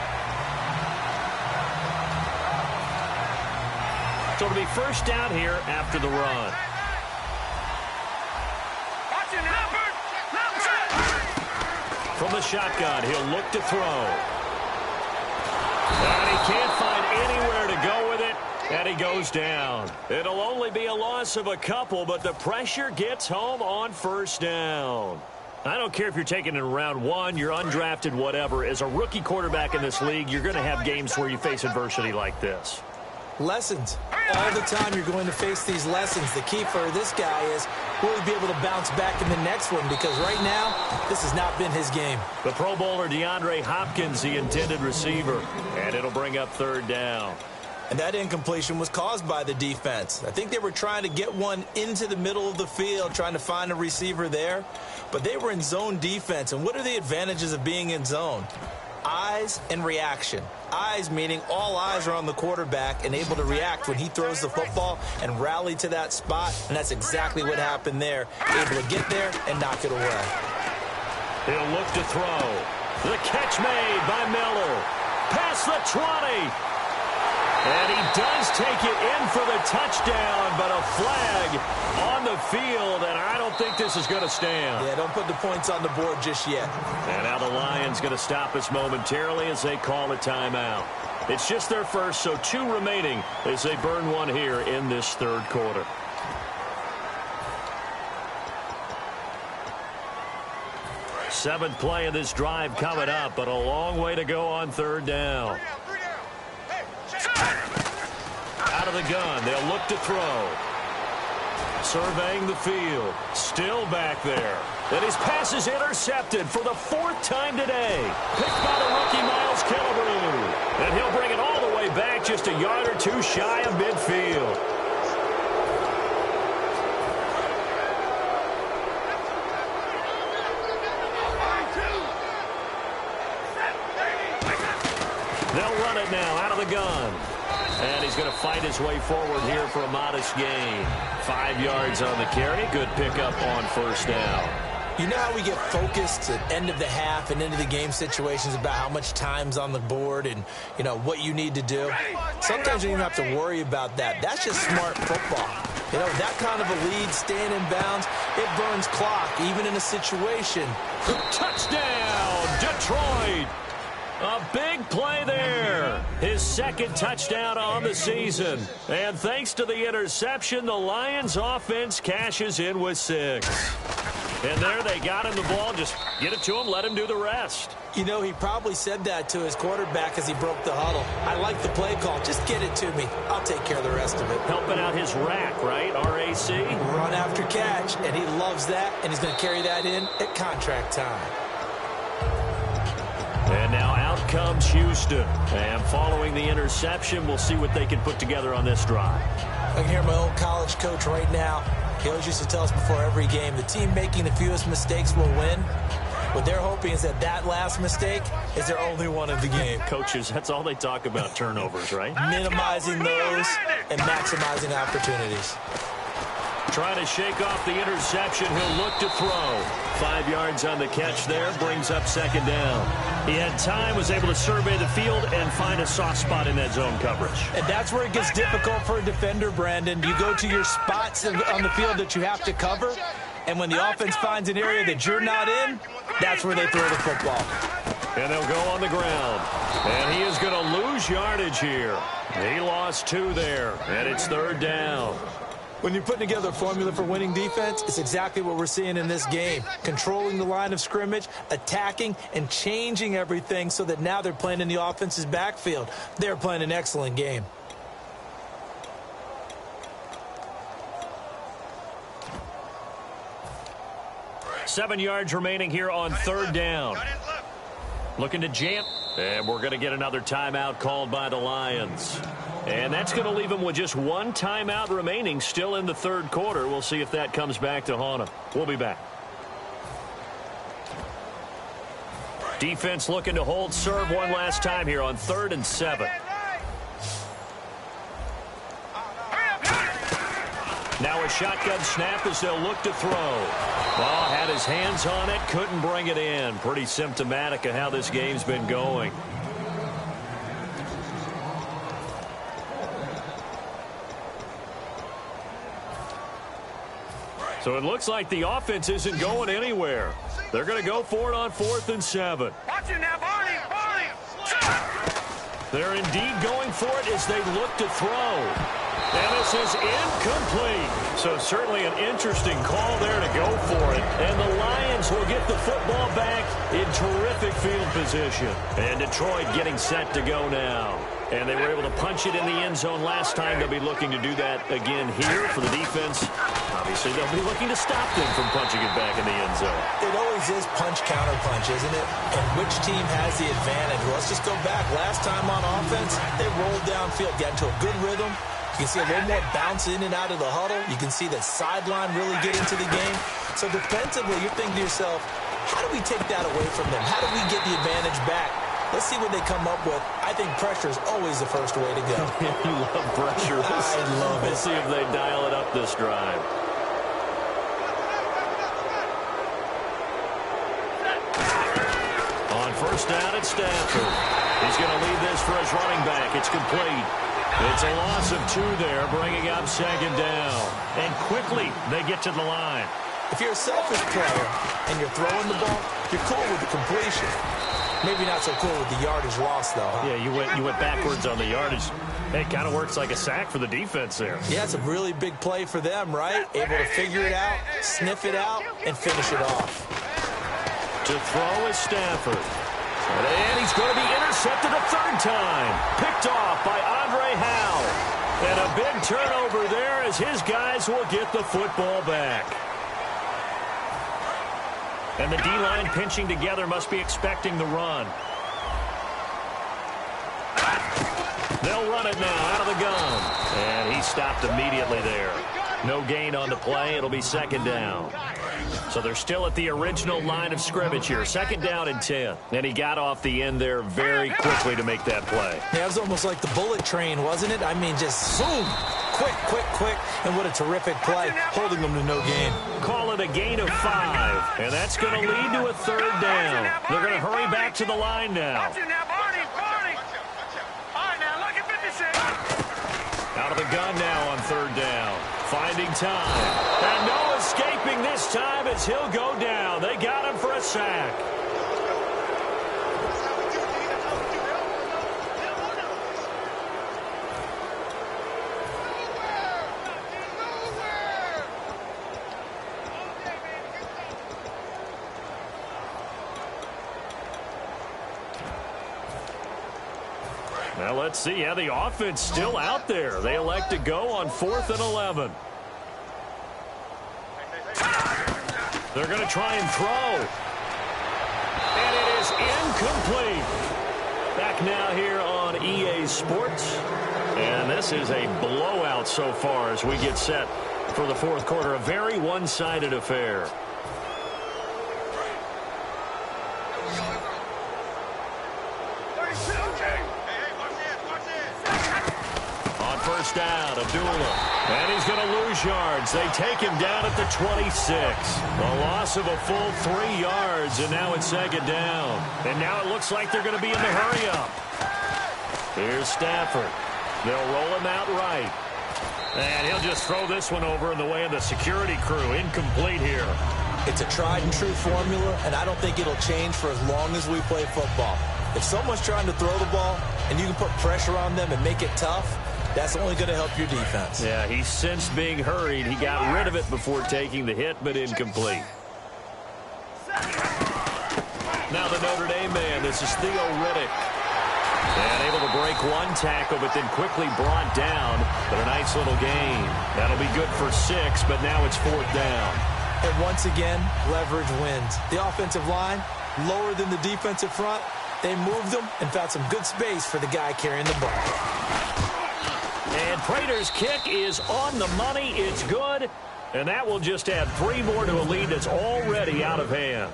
So it'll be first down here after the run. From the shotgun, he'll look to throw. And he can't find anywhere to go with it, and he goes down. It'll only be a loss of a couple, but the pressure gets home on first down. I don't care if you're taking it in round 1, you're undrafted, whatever. As a rookie quarterback in this league, you're going to have games where you face adversity like this. Lessons. All the time you're going to face these lessons. The key for this guy is will he be able to bounce back in the next one, because right now this has not been his game. The Pro Bowler DeAndre Hopkins, the intended receiver, and it'll bring up third down. And that incompletion was caused by the defense. I think they were trying to get one into the middle of the field, trying to find a receiver there, but they were in zone defense. And what are the advantages of being in zone? Eyes and reaction. Eyes meaning all eyes are on the quarterback and able to react when he throws the football and rally to that spot, and that's exactly what happened there. Able to get there and knock it away. He'll look to throw. The catch made by Miller. Past the 20. And he does take it in for the touchdown, but a flag on the field, and I don't think this is going to stand. Yeah, don't put the points on the board just yet. And now the Lions going to stop us momentarily as they call a timeout. It's just their first, so 2 remaining as they burn one here in this third quarter. Seventh play of this drive coming up, but a long way to go on third down. Out of the gun, they'll look to throw. Surveying the field, still back there. And his pass is intercepted for the 4th time today. Picked by the rookie Miles Killebrew. And he'll bring it all the way back just a yard or 2 shy of midfield. They'll run it now out of the gun. And he's going to fight his way forward here for a modest gain. 5 yards on the carry. Good pickup on first down. You know how we get focused at end of the half and into the game situations about how much time's on the board and, you know, what you need to do? Sometimes you don't even have to worry about that. That's just smart football. You know, that kind of a lead, staying in bounds, it burns clock, even in a situation. Touchdown, Detroit! A big play there. His 2nd touchdown on the season. And thanks to the interception, the Lions offense cashes in with 6. And there they got him the ball. Just get it to him, let him do the rest. You know, he probably said that to his quarterback as he broke the huddle. I like the play call. Just get it to me. I'll take care of the rest of it. Helping out his rack, right? RAC? Run after catch, and he loves that, and he's going to carry that in at contract time. And now out comes Houston. And following the interception, we'll see what they can put together on this drive. I can hear my old college coach right now. He always used to tell us before every game, the team making the fewest mistakes will win. What they're hoping is that last mistake is their only one of the game. Coaches, that's all they talk about, turnovers, right? Minimizing those and maximizing opportunities. Trying to shake off the interception. He'll look to throw. 5 yards on the catch there. Brings up 2nd down. He had time, was able to survey the field and find a soft spot in that zone coverage. And that's where it gets difficult for a defender, Brandon. You go to your spots on the field that you have to cover, and when the offense finds an area that you're not in, that's where they throw the football. And they'll go on the ground. And he is going to lose yardage here. He lost 2 there, and it's 3rd down. When you're putting together a formula for winning defense, it's exactly what we're seeing in this game. Controlling the line of scrimmage, attacking, and changing everything so that now they're playing in the offense's backfield. They're playing an excellent game. Seven yards remaining here on 3rd down. Looking to jam. And we're going to get another timeout called by the Lions. And that's going to leave them with just 1 timeout remaining still in the 3rd quarter. We'll see if that comes back to haunt them. We'll be back. Defense looking to hold serve one last time here on 3rd and 7. Now a shotgun snap as they'll look to throw. Ball had his hands on it, couldn't bring it in. Pretty symptomatic of how this game's been going. So it looks like the offense isn't going anywhere. They're going to go for it on 4th and 7. Watch it now, Barney! They're indeed going for it as they look to throw. And this is incomplete. So certainly an interesting call there to go for it. And the Lions will get the football back in terrific field position. And Detroit getting set to go now. And they were able to punch it in the end zone last time. They'll be looking to do that again here for the defense. Obviously, they'll be looking to stop them from punching it back in the end zone. It always is punch-counter-punch, isn't it? And which team has the advantage? Well, let's just go back. Last time on offense, they rolled downfield, got into a good rhythm. You can see a little more bounce in and out of the huddle. You can see the sideline really get into the game. So defensively, you're thinking to yourself, how do we take that away from them? How do we get the advantage back? Let's see what they come up with. I think pressure is always the first way to go. You love pressure. I love it. Let's see if they dial it up this drive. First down at Stanford. He's going to lead this for his running back. It's complete. It's a loss of 2 there, bringing up second down. And quickly, they get to the line. If you're a selfish player and you're throwing the ball, you're cool with the completion. Maybe not so cool with the yardage loss, though, huh? Yeah, you went backwards on the yardage. It kind of works like a sack for the defense there. Yeah, it's a really big play for them, right? Able to figure it out, sniff it out, and finish it off. To throw is Stanford. And he's going to be intercepted a 3rd time. Picked off by Andre Howell. And a big turnover there as his guys will get the football back. And the D-line pinching together must be expecting the run. They'll run it now out of the gun. And he stopped immediately there. No gain on the play. It'll be second down. So they're still at the original line of scrimmage here. Second down and 10. And he got off the end there very quickly to make that play. Yeah, it was almost like the bullet train, wasn't it? I mean, just zoom. Quick, quick, quick. And what a terrific play, holding them to no gain. Call it a gain of 5. And that's going to lead to a 3rd down. They're going to hurry back to the line now. Out of the gun now on 3rd down. Finding time. And no escaping this time as he'll go down. They got him for a sack. Now let's see how the offense still out there. They elect to go on 4th and 11. They're going to try and throw. And it is incomplete. Back now here on EA Sports. And this is a blowout so far as we get set for the 4th quarter. A very one-sided affair. First down, Abdullah. And he's going to lose yards. They take him down at the 26. A loss of a full 3 yards, and now it's second down. And now it looks like they're going to be in the hurry-up. Here's Stafford. They'll roll him out right. And he'll just throw this one over in the way of the security crew. Incomplete here. It's a tried-and-true formula, and I don't think it'll change for as long as we play football. If someone's trying to throw the ball, and you can put pressure on them and make it tough, that's only going to help your defense. Yeah, he sensed being hurried. He got rid of it before taking the hit, but incomplete. Now the Notre Dame man, this is Theo Riddick. And able to break one tackle, but then quickly brought down. But a nice little gain. That'll be good for 6, but now it's 4th down. And once again, leverage wins. The offensive line, lower than the defensive front. They moved them and found some good space for the guy carrying the ball. And Prater's kick is on the money. It's good. And that will just add 3 more to a lead that's already out of hand.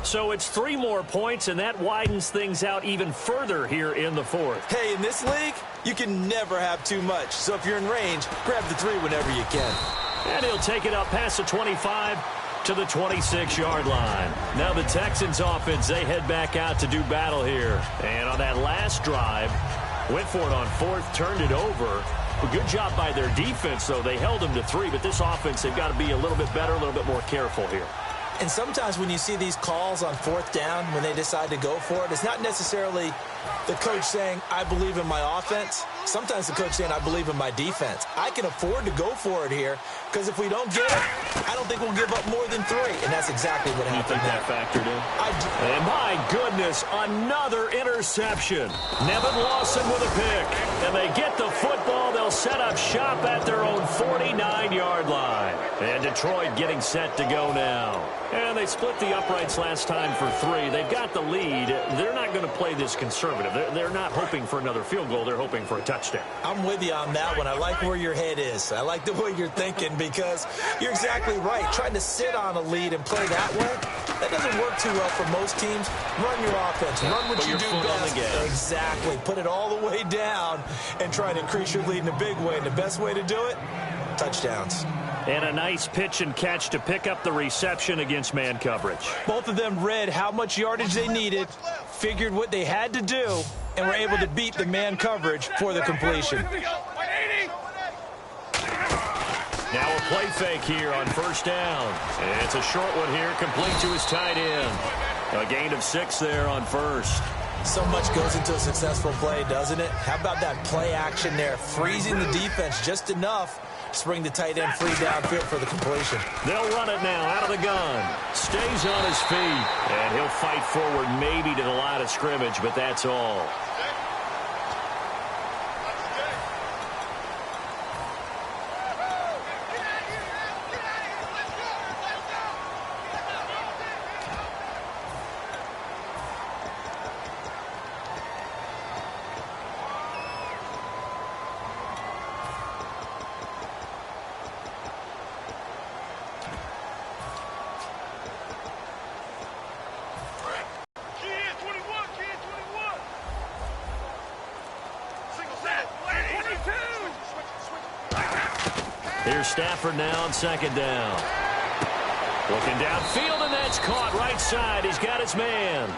So it's 3 more points, and that widens things out even further here in the 4th. Hey, in this league, you can never have too much. So if you're in range, grab the 3 whenever you can. And he'll take it up past the 25 to the 26-yard line. Now the Texans offense, they head back out to do battle here. And on that last drive, went for it on 4th, turned it over. A good job by their defense, though. They held them to 3, but this offense, they've got to be a little bit better, a little bit more careful here. And sometimes when you see these calls on 4th down, when they decide to go for it, it's not necessarily the coach saying, I believe in my offense. Sometimes the coach saying, I believe in my defense. I can afford to go for it here, because if we don't get it, I don't think we'll give up more than 3. And that's exactly what happened. You think that factored in? And my goodness, another interception. Nevin Lawson with a pick. And they get the football. They'll set up shop at their own 49-yard line. And Detroit getting set to go now. And they split the uprights last time for 3. They've got the lead. They're not going to play this conservative. They're not hoping for another field goal. They're hoping for a touchdown. I'm with you on that one. I like where your head is. I like the way you're thinking, because you're exactly right. Trying to sit on a lead and play that way, that doesn't work too well for most teams. Run your offense. Run what you do best. Exactly. Put it all the way down and try to increase your lead in a big way. And the best way to do it, touchdowns. And a nice pitch and catch to pick up the reception against man coverage. Both of them read how much yardage they needed, figured what they had to do, and were able to beat the man coverage for the completion. Now a play fake here on first down. And it's a short one here, complete to his tight end. A gain of 6 there on first. So much goes into a successful play, doesn't it? How about that play action there, freezing the defense just enough to bring the tight end free downfield for the completion. They'll run it now out of the gun. Stays on his feet, and he'll fight forward maybe to the line of scrimmage, but that's all. Here's Stafford now on second down. Looking downfield, and that's caught right side. He's got his man.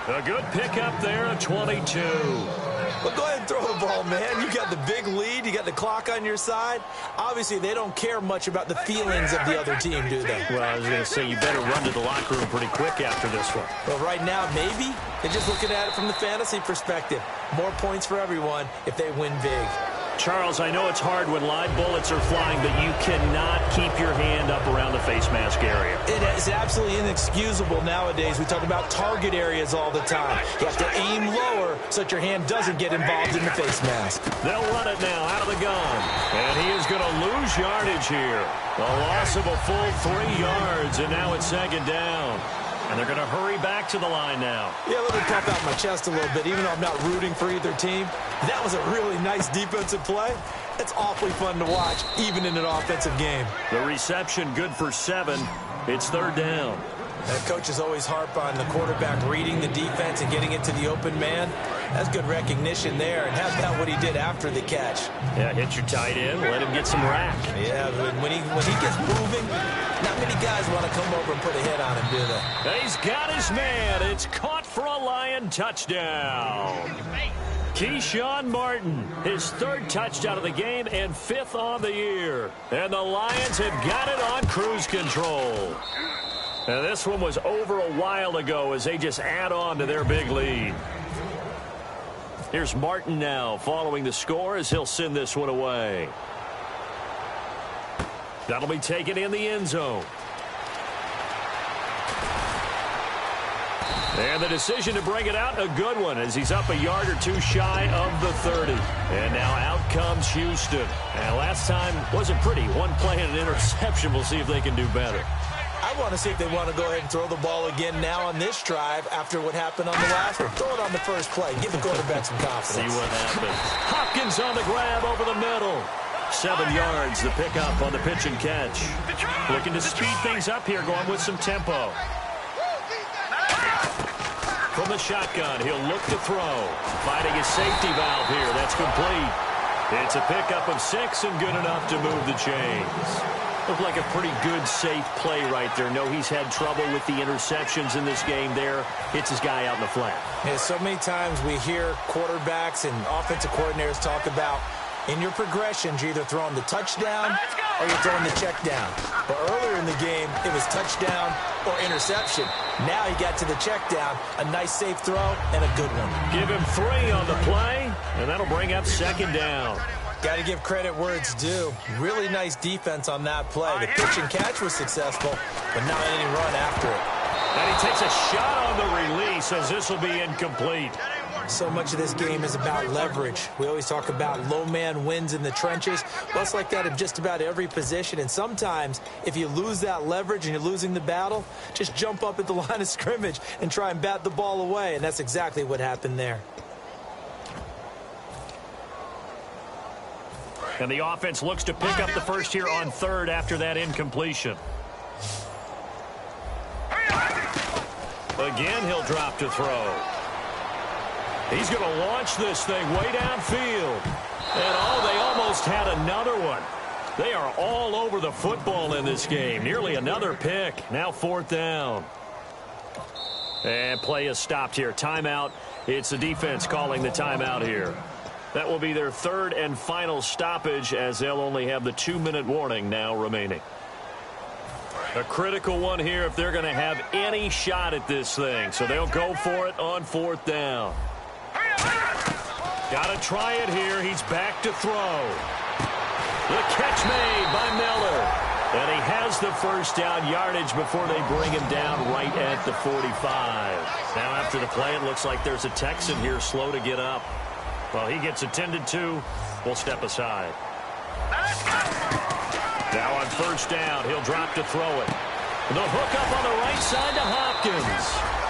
A good pickup there, a 22. Well, go ahead and throw the ball, man. You got the big lead. You got the clock on your side. Obviously, they don't care much about the feelings of the other team, do they? Well, I was going to say, you better run to the locker room pretty quick after this one. Well, right now, maybe. They're just looking at it from the fantasy perspective. More points for everyone if they win big. Charles, I know it's hard when live bullets are flying, but you cannot keep your hand up around the face mask area. It is absolutely inexcusable nowadays. We talk about target areas all the time. You have to aim lower so that your hand doesn't get involved in the face mask. They'll run it now out of the gun. And he is going to lose yardage here. A loss of a full 3 yards, and now it's second down. And they're going to hurry back to the line now. Yeah, let me pop out my chest a little bit, even though I'm not rooting for either team. That was a really nice defensive play. It's awfully fun to watch, even in an offensive game. The reception good for 7. It's third down. That coach is always harp on the quarterback reading the defense and getting it to the open man. That's good recognition there. And how about what he did after the catch? Yeah, hit your tight end, let him get some rack. Yeah, but when he gets moving, not many guys want to come over and put a hit on him, do they? He's got his man. It's caught for a Lion touchdown. Keyshawn Martin, his 3rd touchdown of the game and 5th on the year. And the Lions have got it on cruise control. And this one was over a while ago as they just add on to their big lead. Here's Martin now following the score as he'll send this one away. That'll be taken in the end zone. And the decision to bring it out, a good one, as he's up a yard or 2 shy of the 30. And now out comes Houston. And last time wasn't pretty. One play and an interception. We'll see if they can do better. I want to see if they want to go ahead and throw the ball again now on this drive after what happened on the last one. Throw it on the first play. Give the quarterback some confidence. See what happens. Hopkins on the grab over the middle. 7 yards, the pickup on the pitch and catch. Looking to speed things up here, going with some tempo. From the shotgun, he'll look to throw. Finding his safety valve here. That's complete. It's a pickup of 6 and good enough to move the chains. Looked like a pretty good, safe play right there. No, he's had trouble with the interceptions in this game there. Hits his guy out in the flat. Yeah, so many times we hear quarterbacks and offensive coordinators talk about in your progressions, you're either throwing the touchdown or you're throwing the check down. But earlier in the game, it was touchdown or interception. Now he got to the check down, a nice safe throw, and a good one. Give him 3 on the play, and that'll bring up second down. Got to give credit where it's due. Really nice defense on that play. The pitch and catch was successful, but not any run after it. And he takes a shot on the release as this will be incomplete. So much of this game is about leverage. We always talk about low man wins in the trenches. Well, it's like that in just about every position. And sometimes, if you lose that leverage and you're losing the battle, just jump up at the line of scrimmage and try and bat the ball away. And that's exactly what happened there. And the offense looks to pick up the first here on 3rd after that incompletion. Again, he'll drop to throw. He's going to launch this thing way downfield. And, they almost had another one. They are all over the football in this game. Nearly another pick. Now 4th down. And play is stopped here. Timeout. It's the defense calling the timeout here. That will be their third and final stoppage, as they'll only have the 2-minute warning now remaining. A critical one here if they're going to have any shot at this thing. So they'll go for it on 4th down. Got to try it here. He's back to throw. The catch made by Miller. And he has the first down yardage before they bring him down right at the 45. Now after the play, it looks like there's a Texan here slow to get up. Well, he gets attended to. We'll step aside. Now on 1st down, he'll drop to throw it. The hook up on the right side to Hopkins.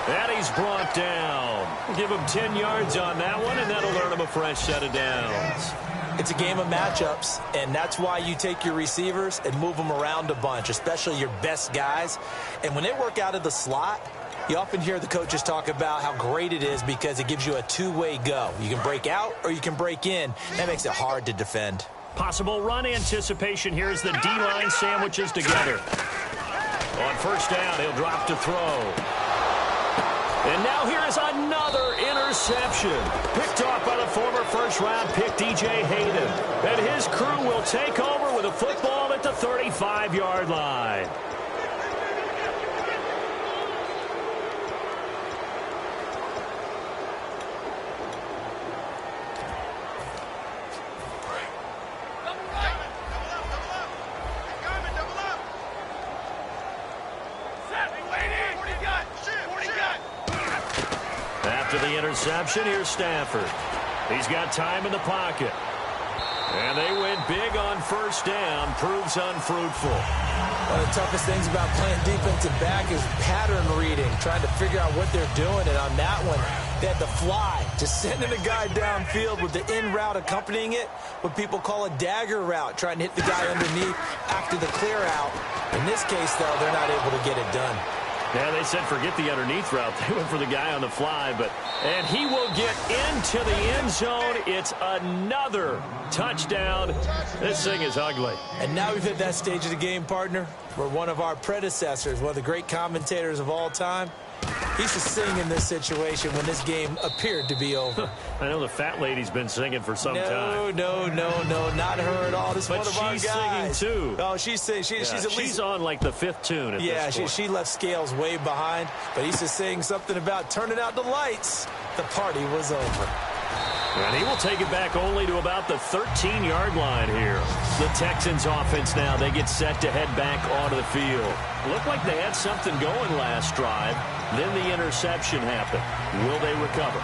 And he's brought down. Give him 10 yards on that one, and that'll earn him a fresh set of downs. It's a game of matchups, and that's why you take your receivers and move them around a bunch, especially your best guys. And when they work out of the slot, you often hear the coaches talk about how great it is because it gives you a two-way go. You can break out or you can break in. That makes it hard to defend. Possible run anticipation here as the D-line sandwiches together. On 1st down, he'll drop to throw. And now here is another interception. Picked off by the former first-round pick, DJ Hayden. And his crew will take over with a football at the 35-yard line. After the interception, here's Stafford. He's got time in the pocket. And they went big on 1st down. Proves unfruitful. One of the toughest things about playing defensive back is pattern reading, trying to figure out what they're doing. And on that one, they had the fly, just sending a guy downfield with the in route accompanying it, what people call a dagger route, trying to hit the guy underneath after the clear out. In this case, though, they're not able to get it done. Yeah, they said forget the underneath route. They went for the guy on the fly, and he will get into the end zone. It's another touchdown. This thing is ugly. And now we've hit that stage of the game, partner, where one of our predecessors, one of the great commentators of all time, he used to sing in this situation when this game appeared to be over. I know the fat lady's been singing for some time. No, not her at all. This is one of our guys. But she's singing, too. Oh, she's singing. She's on, like, the 5th tune at this point. She left Scales way behind, but he's just saying something about turning out the lights. The party was over. And he will take it back only to about the 13-yard line here. The Texans offense now, they get set to head back onto the field. Looked like they had something going last drive. Then the interception happened. Will they recover?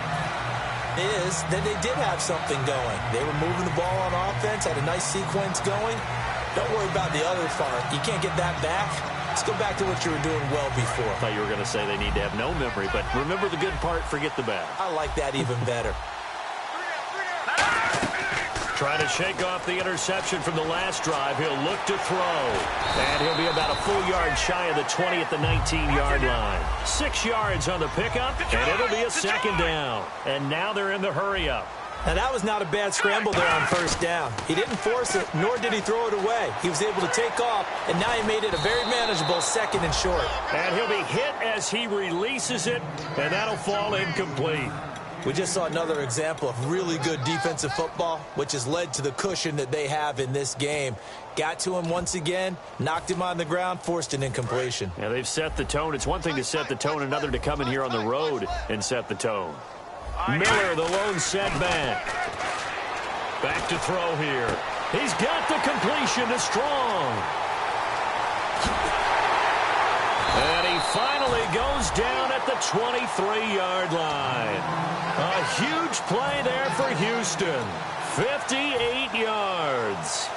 Is that they did have something going. They were moving the ball on offense, had a nice sequence going. Don't worry about the other part. You can't get that back. Let's go back to what you were doing well before. I thought you were going to say they need to have no memory, but remember the good part, forget the bad. I like that even better. Trying to shake off the interception from the last drive. He'll look to throw. And he'll be about a full yard shy of the 20 at the 19-yard line. 6 yards on the pickup, and it'll be a 2nd down. And now they're in the hurry-up. Now, that was not a bad scramble there on 1st down. He didn't force it, nor did he throw it away. He was able to take off, and now he made it a very manageable 2nd and short. And he'll be hit as he releases it, and that'll fall incomplete. We just saw another example of really good defensive football, which has led to the cushion that they have in this game. Got to him once again, knocked him on the ground, forced an incompletion. Yeah, they've set the tone. It's one thing to set the tone, another to come in here on the road and set the tone. Miller, the lone setback. Back to throw here. He's got the completion to Strong. And he finally goes down at the 23-yard line. A huge play there for Houston. 58 yards.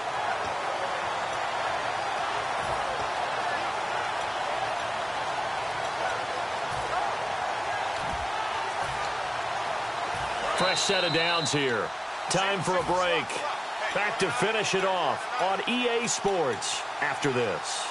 Fresh set of downs here. Time for a break. Back to finish it off on EA Sports after this.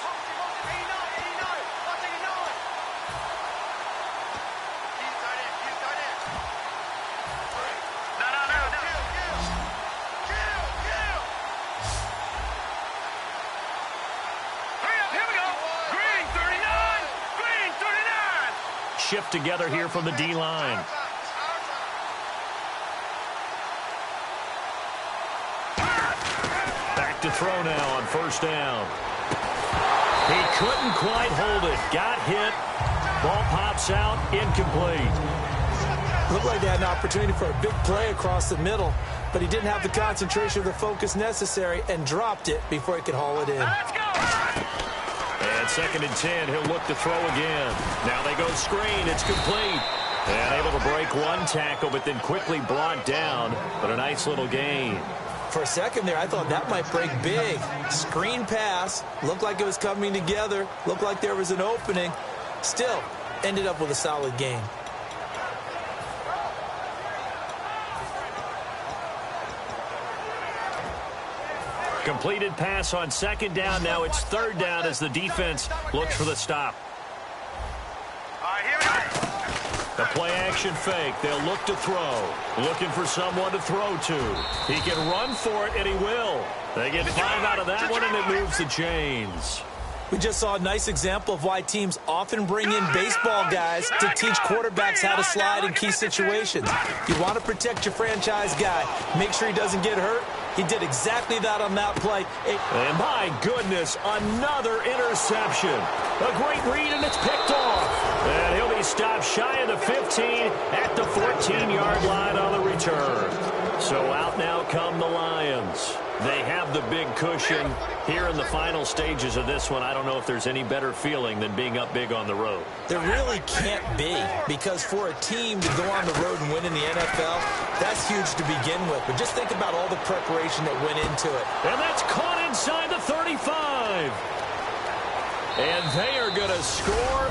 shift together here from the D-line. Back to throw now on first down. He couldn't quite hold it. Got hit. Ball pops out. Incomplete. Looked like they had an opportunity for a big play across the middle, but he didn't have the concentration or the focus necessary and dropped it before he could haul it in. Let's go. And 2nd and 10, he'll look to throw again. Now they go screen. It's complete. And able to break one tackle, but then quickly brought down. But a nice little gain. For a second there, I thought that might break big. Screen pass. Looked like it was coming together. Looked like there was an opening. Still, ended up with a solid gain. Completed pass on 2nd down. Now it's 3rd down as the defense looks for the stop. All right, here we go. The play-action fake. They'll look to throw. Looking for someone to throw to. He can run for it, and he will. They get 5 out of that one, and it moves the chains. We just saw a nice example of why teams often bring in baseball guys to teach quarterbacks how to slide in key situations. You want to protect your franchise guy. Make sure he doesn't get hurt. He did exactly that on that play. And my goodness, another interception. A great read, and it's picked off. And he'll be stopped shy of the 15 at the 14-yard line on the return. So out now come the Lions. They have the big cushion here in the final stages of this one. I don't know if there's any better feeling than being up big on the road. There really can't be, because for a team to go on the road and win in the NFL, that's huge to begin with. But just think about all the preparation that went into it. And that's caught inside the 35. And they are going to score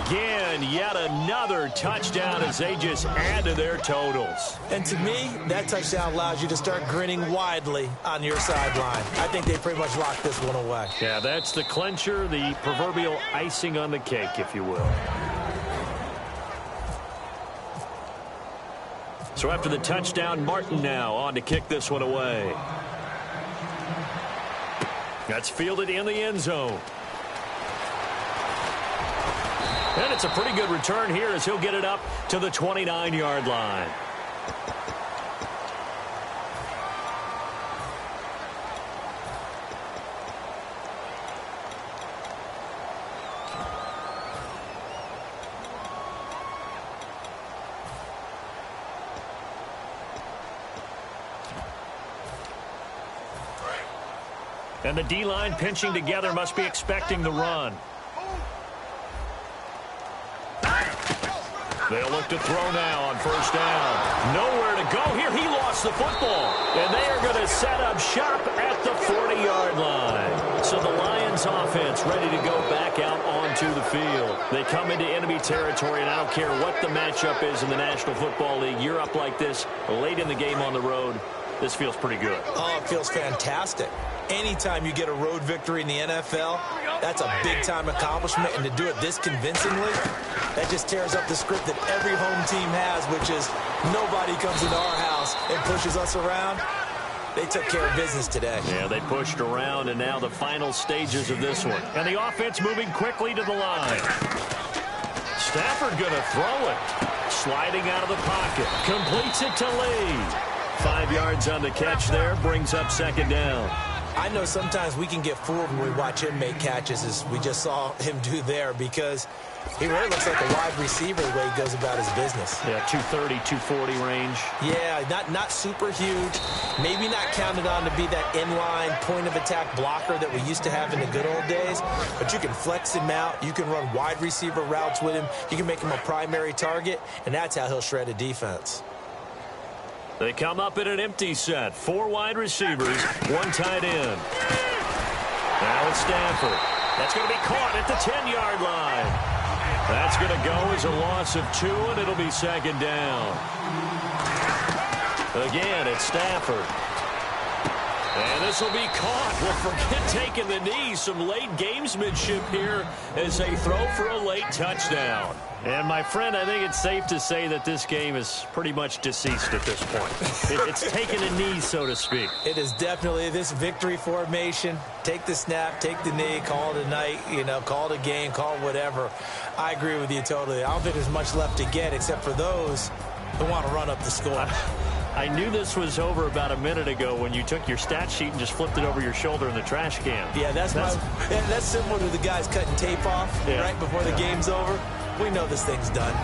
again. Yet another touchdown as they just add to their totals. And to me, that touchdown allows you to start grinning widely on your sideline. I think they pretty much locked this one away. Yeah, that's the clincher, the proverbial icing on the cake, if you will. So after the touchdown, Martin now on to kick this one away. That's fielded in the end zone. And it's a pretty good return here as he'll get it up to the 29-yard line. And the D-line pinching together must be expecting the run. They'll look to throw now on first down. Nowhere to go here. He lost the football. And they are going to set up shop at the 40-yard line. So the Lions offense ready to go back out onto the field. They come into enemy territory, and I don't care what the matchup is in the National Football League. You're up like this late in the game on the road. This feels pretty good. Oh, it feels fantastic. Anytime you get a road victory in the NFL, that's a big-time accomplishment, and to do it this convincingly, that just tears up the script that every home team has, which is nobody comes into our house and pushes us around. They took care of business today. Yeah, they pushed around, and now the final stages of this one. And the offense moving quickly to the line. Stafford going to throw it. Sliding out of the pocket. Completes it to Lee. 5 yards on the catch there. Brings up 2nd down. I know sometimes we can get fooled when we watch him make catches, as we just saw him do there, because he really looks like a wide receiver the way he goes about his business. Yeah, 230, 240 range. Yeah, not super huge. Maybe not counted on to be that inline point-of-attack blocker that we used to have in the good old days, but you can flex him out. You can run wide receiver routes with him. You can make him a primary target, and that's how he'll shred a defense. They come up in an empty set. 4 wide receivers, 1 tight end. Now it's Stanford. That's going to be caught at the 10-yard line. That's going to go as a loss of 2, and it'll be 2nd down. Again, it's Stafford. And this will be caught. Well, forget taking the knee. Some late gamesmanship here as they throw for a late touchdown. And, my friend, I think it's safe to say that this game is pretty much deceased at this point. It's taken a knee, so to speak. It is definitely this victory formation. Take the snap, take the knee, call it a night, call it a game, call it whatever. I agree with you totally. I don't think there's much left to get except for those who want to run up the score. I knew this was over about a minute ago when you took your stat sheet and just flipped it over your shoulder in the trash can. Yeah, that's similar to the guys cutting tape off right before the game's over. We know this thing's done.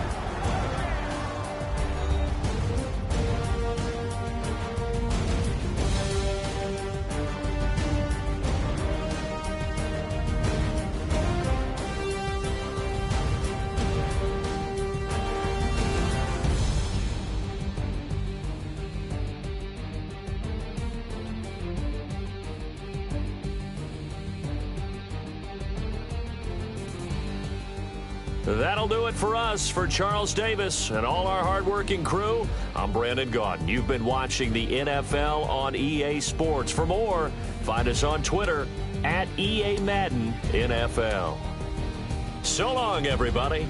That'll do it for us. For Charles Davis and all our hardworking crew, I'm Brandon Gaudin. You've been watching the NFL on EA Sports. For more, find us on Twitter @EA Madden NFL. So long, everybody.